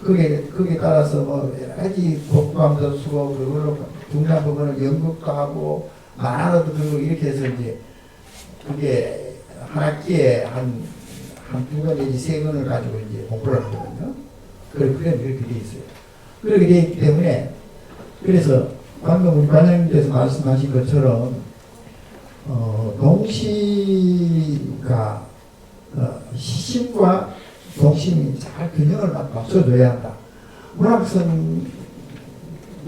그게 따라서 여러 가지 독감도 쓰고 그걸로 중요한 부분을 연극도 하고 만화도 그리고 이렇게 해서 이제 그게 한 학기에 한 두 권 내지 세 권을 가지고 이제 공부를 하거든요. 그렇게 돼 있어요. 그렇게 돼 있기 때문에 그래서 방금 우리 관장님께서 말씀하신 것처럼 동시가 시심과 동심이 잘 균형을 맞춰줘야 한다. 문학성도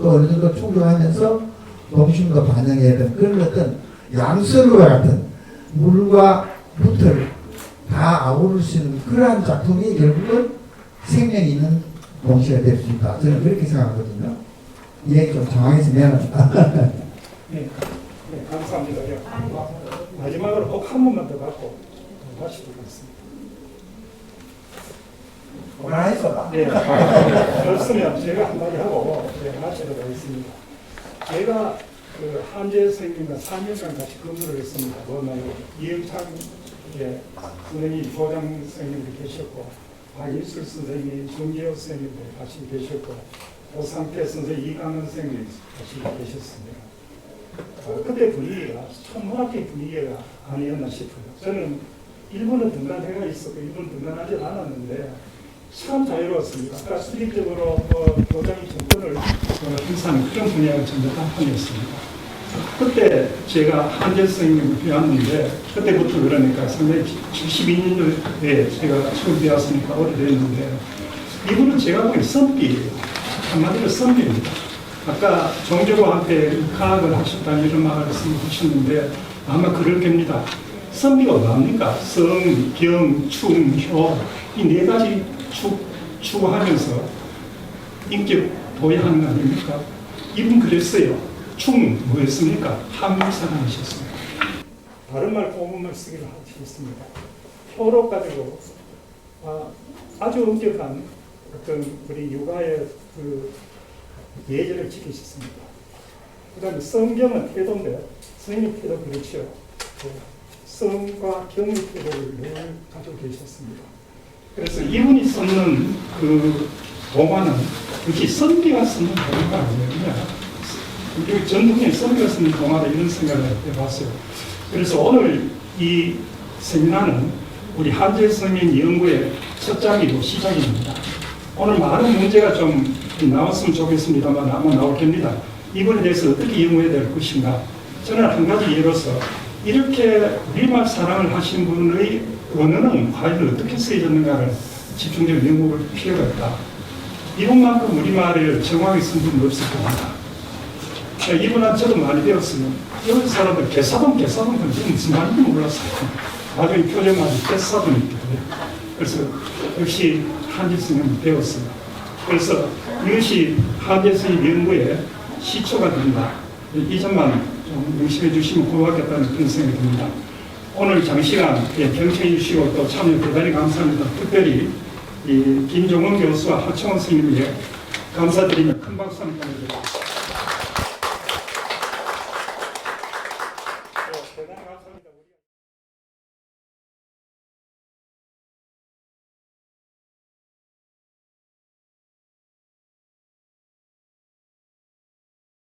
어느 정도 충족하면서 동심도 반영해야 되는 그런 어떤 양서류와 같은 물과 붓을 다 아우를 수 있는 그러한 작품이 결국은 생명이 있는 동시가 될 수 있다. 저는 그렇게 생각하거든요. 이 얘기 좀 장황해서 미안합니다. 네, 감사합니다. 마지막으로 꼭 한 번만 더 받고 다시 듣겠습니다. 그만하겠어. 네, 그렇으면 제가 한마디 하고 마치도록 하겠습니다. 제가 그 한재 선생님과 4년간 같이 근무를 했습니다. 이영창 선생님, 조장 선생님도 계셨고, 박일술 선생님, 정재호 선생님도 같이 계셨고, 오상태 선생님, 이강은 선생님 같이 계셨습니다. 그때 분위기가 천문학계 분위기가 아니었나 싶어요. 저는 일본은 등단회가 있었고 일본은 등단하지 않았는데 참 자유로웠습니다. 아까 수직적으로 교장이 정권을 행사하는 그런 분야가 전부 다 판이었습니다. 그때 제가 한재 선생님을 배웠는데 그때부터 그러니까 상당히 72년도에 제가 처음 배웠으니까 오래됐는데 이분은 제가 보기엔 선비예요. 한마디로 선비입니다. 아까 정조로한테 가학을 하셨다는 이런 말을 하셨는데 아마 그럴 겁니다. 선비가 뭡니까? 성, 경, 충, 효 이 네 가지 추구하면서 인격 보여하는 거 아닙니까? 이분 그랬어요. 충 뭐였습니까? 한국 사람이셨습니다. 다른 말 고문말 쓰기를 하셨습니다. 효로 가지고 아주 엄격한 어떤 우리 육아의 그 예절을 지키셨습니다. 그 다음에 성경은 태도인데 성경 태도 그렇죠. 성과 경의 태도를 늘 가지고 계셨습니다. 그래서 이분이 썼는 그 동화는 역시 선비가 쓰는 동화가 아니거든요. 우리 전통의 선비가 쓰는 동화다 이런 생각을 해봤어요. 그래서 오늘 이 세미나는 우리 한재 스님 연구의 첫 장이고 시작입니다. 오늘 많은 문제가 좀 나왔으면 좋겠습니다만 아마 나올 겁니다. 이번에 대해서 어떻게 연구해야 될 것인가. 저는 한 가지 예로서 이렇게 우리말 사랑을 하신 분의 언어는 과연 어떻게 쓰여졌는가를 집중적으로 연구할 필요가 있다. 이분만큼 우리말을 정확히 쓴 분은 없을 겁니다. 이분은 저도 많이 배웠어요. 여기 사람들 개사돈 그게 무슨 말인지 몰랐어요. 나중에 표정만 개사돈이거든요. 그래서 역시 한재 스님은 배웠어요. 그래서 이것이 한재 스님 연구의 시초가 됩니다. 이 점만 좀 명심해 주시면 고맙겠다는 그런 생각이 듭니다. 오늘 장시간 경청해 주시고 또 참여 대단히 감사합니다. 특별히 이 김종원 교수와 하청원 스님에게 감사드리며 큰 박수 한번 보내드립니다.